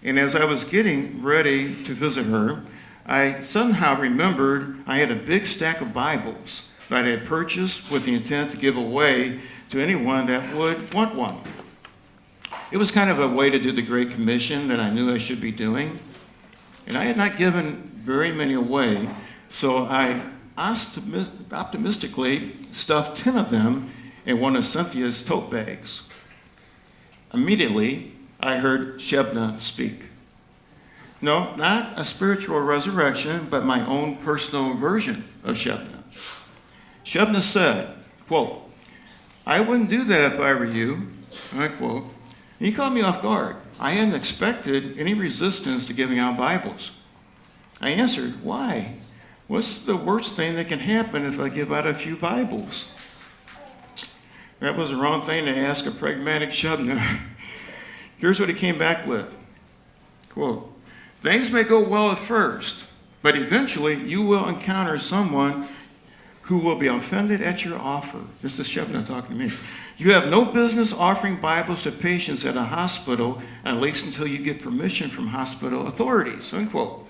and as I was getting ready to visit her, I somehow remembered I had a big stack of Bibles that I had purchased with the intent to give away to anyone that would want one. It was kind of a way to do the Great Commission that I knew I should be doing. And I had not given very many away, so I optimistically stuffed 10 of them in one of Cynthia's tote bags. Immediately, I heard Shebna speak. No, not a spiritual resurrection, but my own personal version of Shebna. Shebna said, quote, "I wouldn't do that if I were you," unquote. And he caught me off guard. I hadn't expected any resistance to giving out Bibles. I answered, "Why? What's the worst thing that can happen if I give out a few Bibles?" That was the wrong thing to ask a pragmatic Shebna. Here's what he came back with. Quote, things may go well at first, but eventually you will encounter someone who will be offended at your offer. This is Shebna talking to me. You have no business offering Bibles to patients at a hospital, at least until you get permission from hospital authorities, unquote.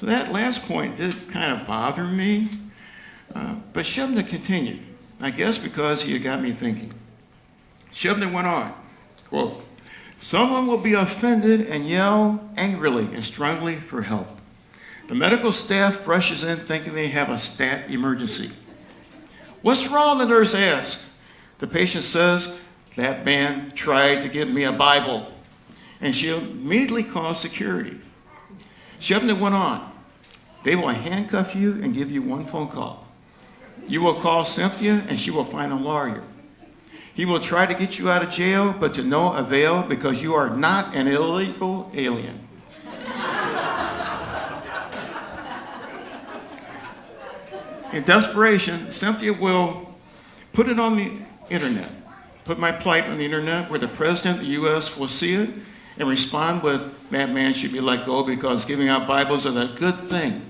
So that last point did kind of bother me, but Shebna continued, I guess because he had got me thinking. Shebna went on, quote, someone will be offended and yell angrily and strongly for help. The medical staff rushes in thinking they have a stat emergency. What's wrong, the nurse asks. The patient says, that man tried to give me a Bible. And she immediately calls security. Shebna went on. They will handcuff you and give you one phone call. You will call Cynthia and she will find a lawyer. He will try to get you out of jail, but to no avail because you are not an illegal alien. In desperation, Cynthia will put it on the internet, put my plight on the internet where the president of the U.S. will see it and respond with, that man should be let go because giving out Bibles is a good thing.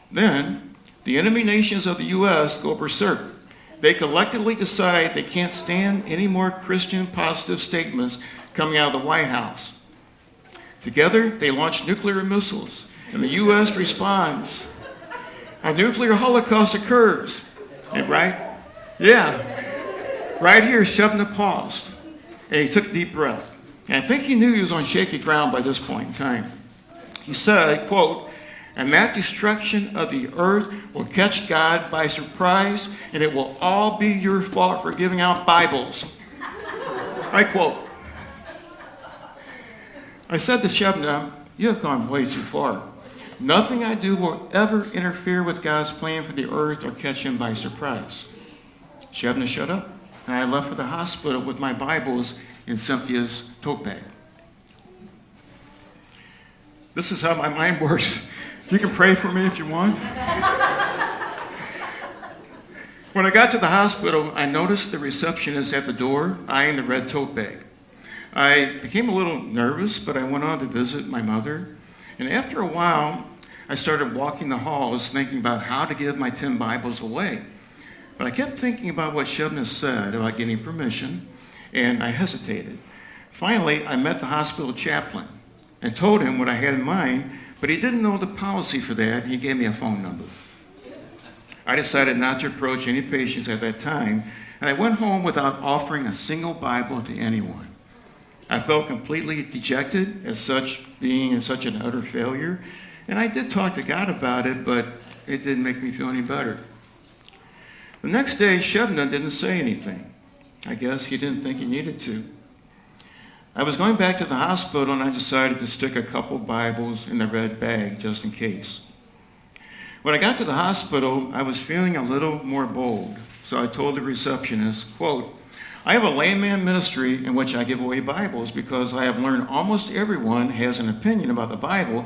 Then, the enemy nations of the U.S. go berserk. They collectively decide they can't stand any more Christian positive statements coming out of the White House. Together, they launch nuclear missiles, and the U.S. responds. A nuclear holocaust occurs. And right here, Shebna paused, and he took a deep breath. And I think he knew he was on shaky ground by this point in time. He said, quote, and that destruction of the earth will catch God by surprise, and it will all be your fault for giving out Bibles. I quote. I said to Shebna, you have gone way too far. Nothing I do will ever interfere with God's plan for the earth or catch him by surprise. Shebna shut up, and I left for the hospital with my Bibles in Cynthia's tote bag. This is how my mind works. You can pray for me if you want. When I got to the hospital, I noticed the receptionist at the door eyeing the red tote bag. I became a little nervous, but I went on to visit my mother. And after a while, I started walking the halls thinking about how to give my 10 Bibles away. But I kept thinking about what Shebna said about getting permission, and I hesitated. Finally, I met the hospital chaplain and told him what I had in mind, but he didn't know the policy for that, and he gave me a phone number. I decided not to approach any patients at that time, and I went home without offering a single Bible to anyone. I felt completely dejected as such, being in such an utter failure, and I did talk to God about it, but it didn't make me feel any better. The next day, Shebna didn't say anything. I guess he didn't think he needed to. I was going back to the hospital, and I decided to stick a couple Bibles in the red bag just in case. When I got to the hospital, I was feeling a little more bold, so I told the receptionist, quote, I have a layman ministry in which I give away Bibles because I have learned almost everyone has an opinion about the Bible,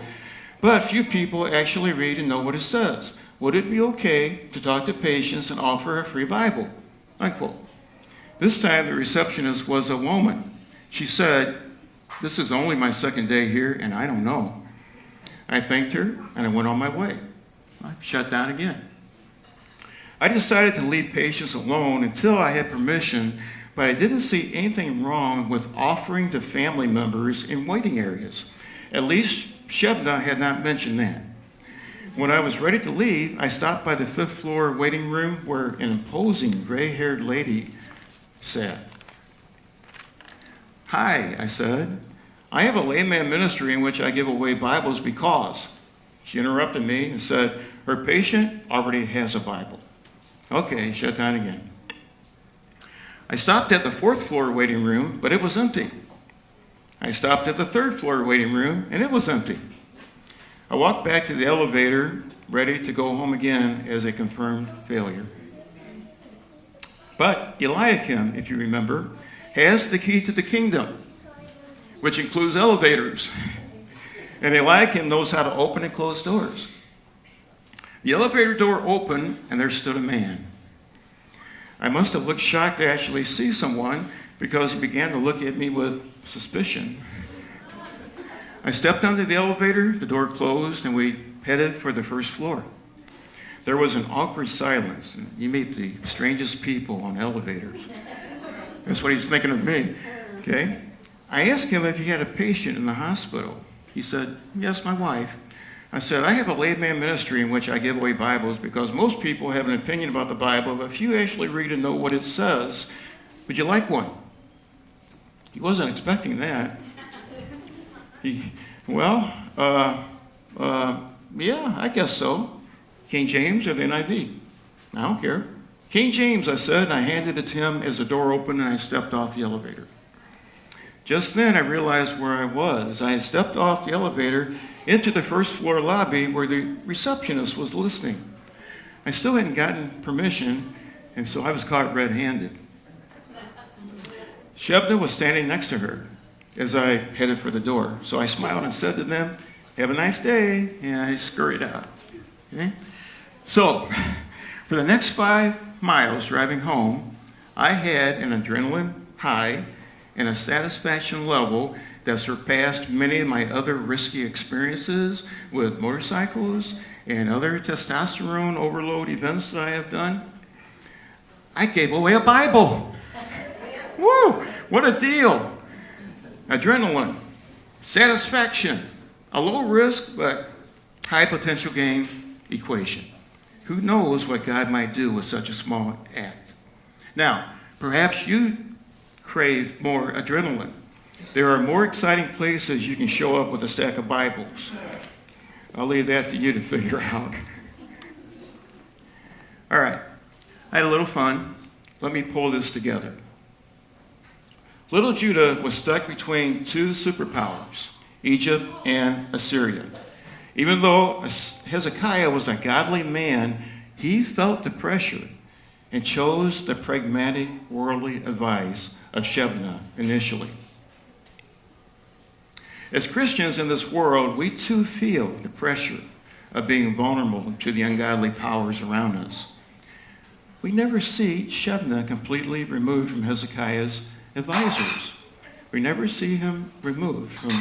but few people actually read and know what it says. Would it be okay to talk to patients and offer a free Bible? Unquote. This time the receptionist was a woman. She said, this is only my second day here and I don't know. I thanked her and I went on my way. I shut down again. I decided to leave patients alone until I had permission, but I didn't see anything wrong with offering to family members in waiting areas. At least Shebna had not mentioned that. When I was ready to leave, I stopped by the 5th floor waiting room where an imposing gray-haired lady sat. Hi, I said. I have a layman ministry in which I give away Bibles because. She interrupted me and said, her patient already has a Bible. Okay, shut down again. I stopped at the 4th floor waiting room, but it was empty. I stopped at the 3rd floor waiting room, and it was empty. I walked back to the elevator, ready to go home again as a confirmed failure. But Eliakim, if you remember, has the key to the kingdom, which includes elevators. And Eliakim knows how to open and close doors. The elevator door opened, and there stood a man. I must have looked shocked to actually see someone because he began to look at me with suspicion. I stepped onto the elevator, the door closed, and we headed for the first floor. There was an awkward silence. You meet the strangest people on elevators. That's what he was thinking of me. Okay? I asked him if he had a patient in the hospital. He said, yes, my wife. I said, I have a layman ministry in which I give away Bibles because most people have an opinion about the Bible, but few actually read and know what it says. Would you like one? He wasn't expecting that. Yeah, I guess so. King James or the NIV? I don't care. King James, I said, and I handed it to him as the door opened and I stepped off the elevator. Just then I realized where I was. I had stepped off the elevator into the first floor lobby where the receptionist was listening. I still hadn't gotten permission, and so I was caught red-handed. Shebna was standing next to her as I headed for the door. So I smiled and said to them, have a nice day, and I scurried out. Okay? So for the next 5 miles driving home, I had an adrenaline high and a satisfaction level that surpassed many of my other risky experiences with motorcycles and other testosterone overload events that I have done. I gave away a Bible. Woo! What a deal. Adrenaline, satisfaction, a low risk but high potential gain equation. Who knows what God might do with such a small act? Now, perhaps you crave more adrenaline. There are more exciting places you can show up with a stack of Bibles. I'll leave that to you to figure out. All right, I had a little fun. Let me pull this together. Little Judah was stuck between 2 superpowers, Egypt and Assyria. Even though Hezekiah was a godly man, he felt the pressure and chose the pragmatic worldly advice of Shebna initially. As Christians in this world, we too feel the pressure of being vulnerable to the ungodly powers around us. We never see Shebna completely removed from Hezekiah's advisors. We never see him removed from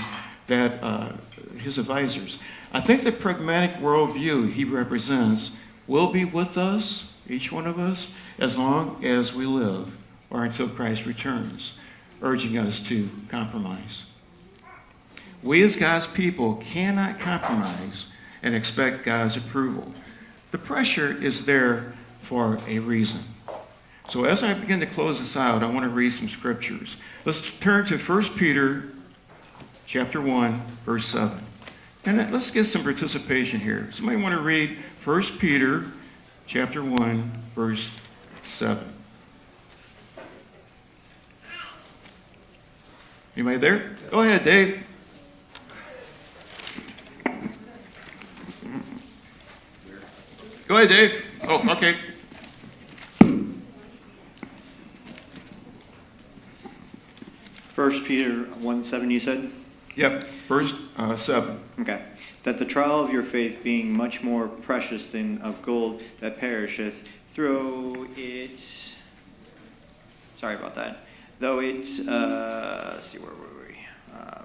his advisors. I think the pragmatic worldview he represents will be with us, each one of us, as long as we live or until Christ returns, urging us to compromise. We as God's people cannot compromise and expect God's approval. The pressure is there for a reason. So as I begin to close this out, I want to read some scriptures. Let's turn to 1 Peter chapter 1, verse 7. And let's get some participation here. Somebody want to read 1 Peter chapter 1, verse 7. Anybody there? Go ahead, Dave. Go ahead, Dave. Oh, okay. First Peter 1:7, you said? Yep, verse 7. Okay. That the trial of your faith, being much more precious than of gold that perisheth, though it... Sorry about that. Though it... let's see, where were we?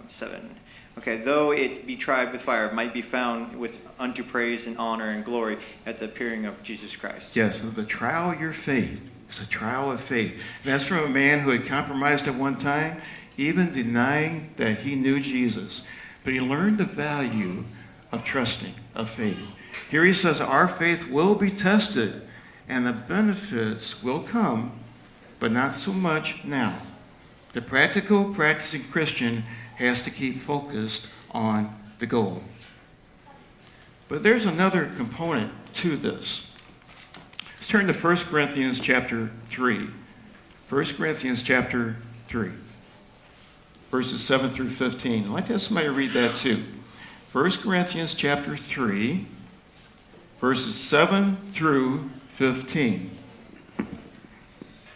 7. Okay, though it be tried with fire, might be found with unto praise and honor and glory at the appearing of Jesus Christ. Yes, the trial of your faith is a trial of faith. And that's from a man who had compromised at one time, even denying that he knew Jesus. But he learned the value of trusting, of faith. Here he says our faith will be tested and the benefits will come, but not so much now. The practical, practicing Christian has to keep focused on the goal. But there's another component to this. Let's turn to 1 Corinthians chapter 3. 1 Corinthians chapter 3, verses 7 through 15. I'd like to have somebody read that too. 1 Corinthians chapter 3, verses 7 through 15.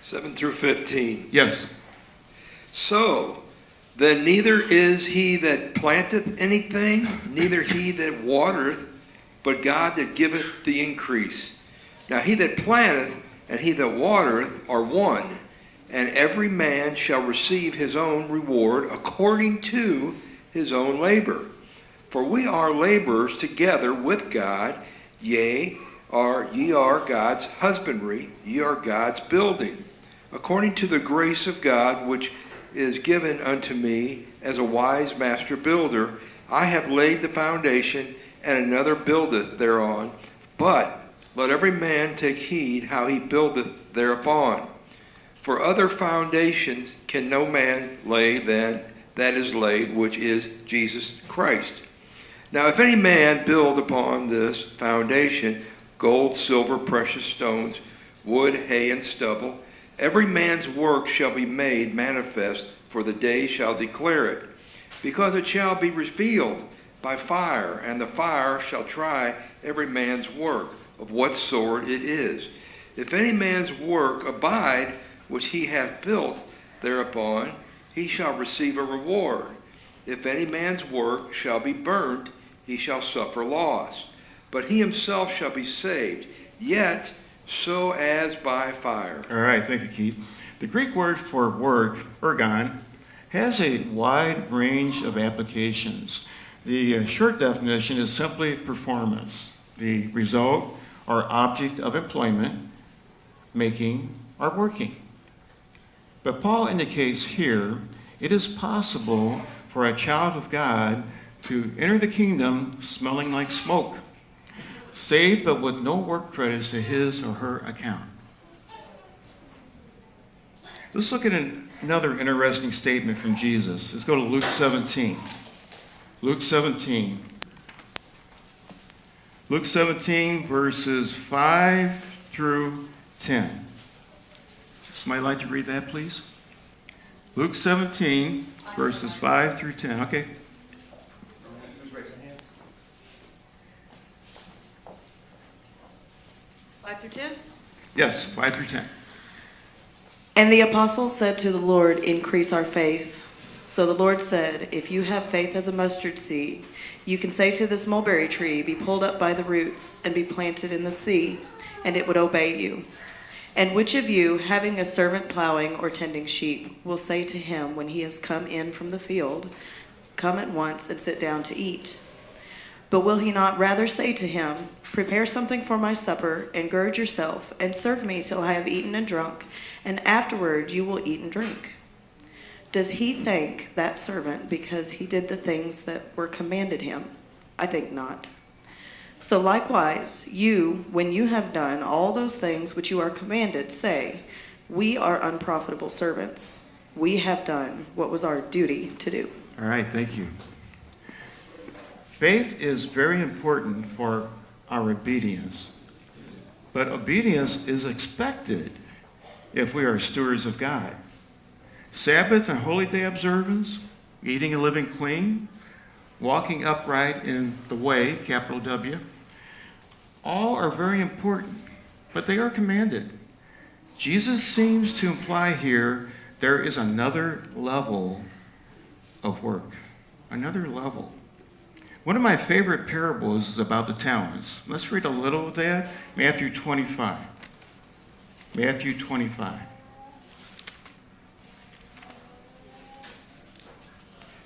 7 through 15. Yes. So, then neither is he that planteth anything, neither he that watereth, but God that giveth the increase. Now he that planteth and he that watereth are one, and every man shall receive his own reward according to his own labor. For we are laborers together with God, ye are God's husbandry, ye are God's building. According to the grace of God which is given unto me as a wise master builder, I have laid the foundation, and another buildeth thereon. But let every man take heed how he buildeth thereupon. For other foundations can no man lay than that is laid, which is Jesus Christ. Now if any man build upon this foundation gold, silver, precious stones, wood, hay, and stubble, every man's work shall be made manifest, for the day shall declare it, because it shall be revealed by fire, and the fire shall try every man's work, of what sort it is. If any man's work abide, which he hath built thereupon, he shall receive a reward. If any man's work shall be burnt, he shall suffer loss. But he himself shall be saved, yet so as by fire. All right, thank you, Keith. The Greek word for work, ergon, has a wide range of applications. The short definition is simply performance, the result or object of employment, making or working. But Paul indicates here it is possible for a child of God to enter the kingdom smelling like smoke, saved but with no work credits to his or her account. Let's look at another interesting statement from Jesus. Let's go to Luke 17. Luke 17. Luke 17, verses 5 through 10. Somebody like to read that, please? Luke 17, verses 5 through 10. Okay. Who's raising hands? 5 through 10? Yes, 5 through 10. And the apostles said to the Lord, increase our faith. So the Lord said, if you have faith as a mustard seed, you can say to this mulberry tree, be pulled up by the roots and be planted in the sea, and it would obey you. And which of you, having a servant plowing or tending sheep, will say to him when he has come in from the field, come at once and sit down to eat? But will he not rather say to him, prepare something for my supper, and gird yourself, and serve me till I have eaten and drunk, and afterward you will eat and drink? Does he thank that servant because he did the things that were commanded him? I think not. So likewise, you, when you have done all those things which you are commanded, say, we are unprofitable servants. We have done what was our duty to do. All right, thank you. Faith is very important for our obedience, but obedience is expected if we are stewards of God. Sabbath and holy day observance, eating and living clean, walking upright in the way, capital W, all are very important, but they are commanded. Jesus seems to imply here there is another level of work, another level. One of my favorite parables is about the talents. Let's read a little of that. Matthew 25. Matthew 25.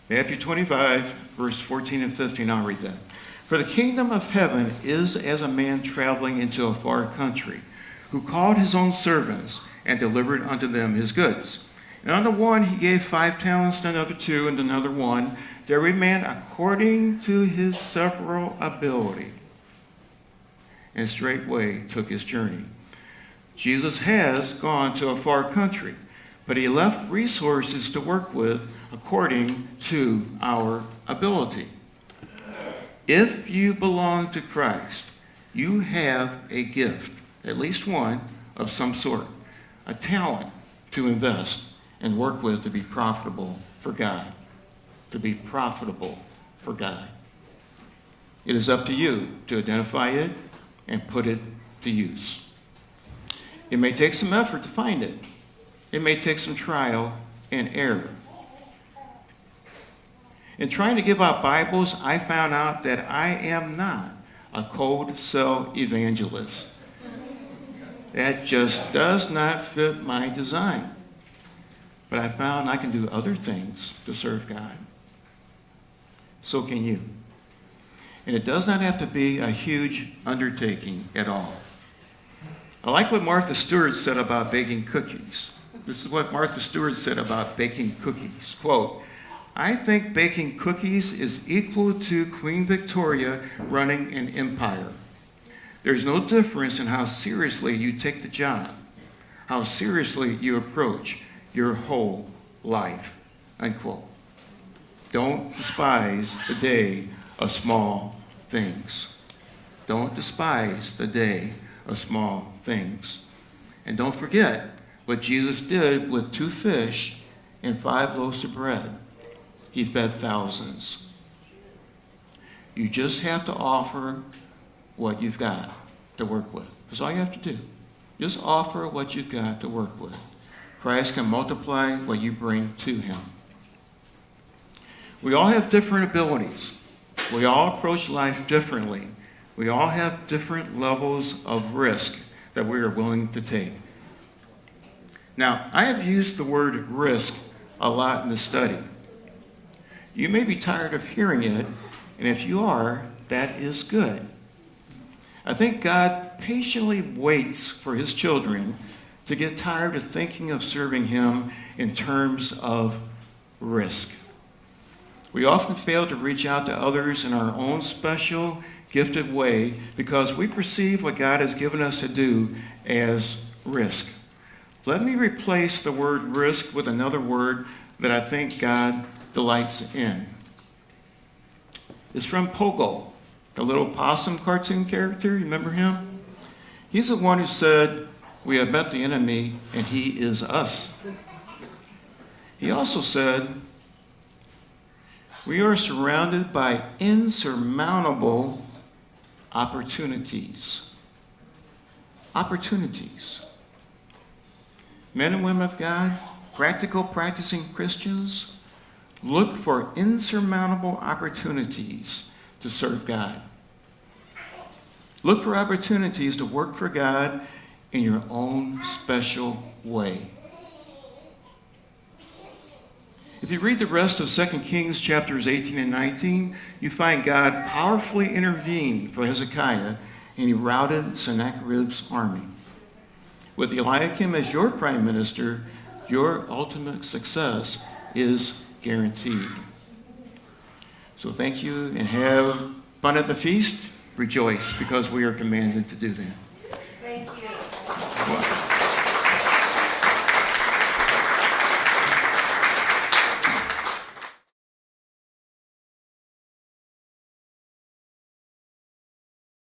Matthew 25, verse 14 and 15, I'll read that. For the kingdom of heaven is as a man traveling into a far country, who called his own servants and delivered unto them his goods. And unto one he gave 5 talents, to another 2, and to another 1, to every man according to his several ability. And straightway took his journey. Jesus has gone to a far country, but he left resources to work with according to our ability. If you belong to Christ, you have a gift, at least one, of some sort, a talent to invest and work with to be profitable for God. To be profitable for God. It is up to you to identify it and put it to use. It may take some effort to find it. It may take some trial and error. In trying to give out Bibles, I found out that I am not a cold sell evangelist. That just does not fit my design. but I found I can do other things to serve God. So can you. And it does not have to be a huge undertaking at all. I like what Martha Stewart said about baking cookies. This is what Martha Stewart said about baking cookies. Quote, "I think baking cookies is equal to Queen Victoria running an empire. There's no difference in how seriously you take the job, how seriously you approach your whole life." Unquote. Don't despise the day of small things. Don't despise the day of small things. And don't forget what Jesus did with 2 fish and 5 loaves of bread. He fed thousands. You just have to offer what you've got to work with. That's all you have to do. Just offer what you've got to work with. Christ can multiply what you bring to him. We all have different abilities. We all approach life differently. We all have different levels of risk that we are willing to take. Now, I have used the word risk a lot in the study. You may be tired of hearing it, and if you are, that is good. I think God patiently waits for his children to get tired of thinking of serving him in terms of risk. We often fail to reach out to others in our own special, gifted way because we perceive what God has given us to do as risk. Let me replace the word risk with another word that I think God delights in. It's from Pogo, the little possum cartoon character. You remember him? He's the one who said, "We have met the enemy and he is us." He also said, "We are surrounded by insurmountable opportunities." Opportunities. Men and women of God, practical, practicing Christians, look for insurmountable opportunities to serve God. Look for opportunities to work for God in your own special way. If you read the rest of 2 Kings chapters 18 and 19, you find God powerfully intervened for Hezekiah, and he routed Sennacherib's army. With Eliakim as your prime minister, your ultimate success is guaranteed. So thank you, and have fun at the feast. Rejoice, because we are commanded to do that. Thank you. Well,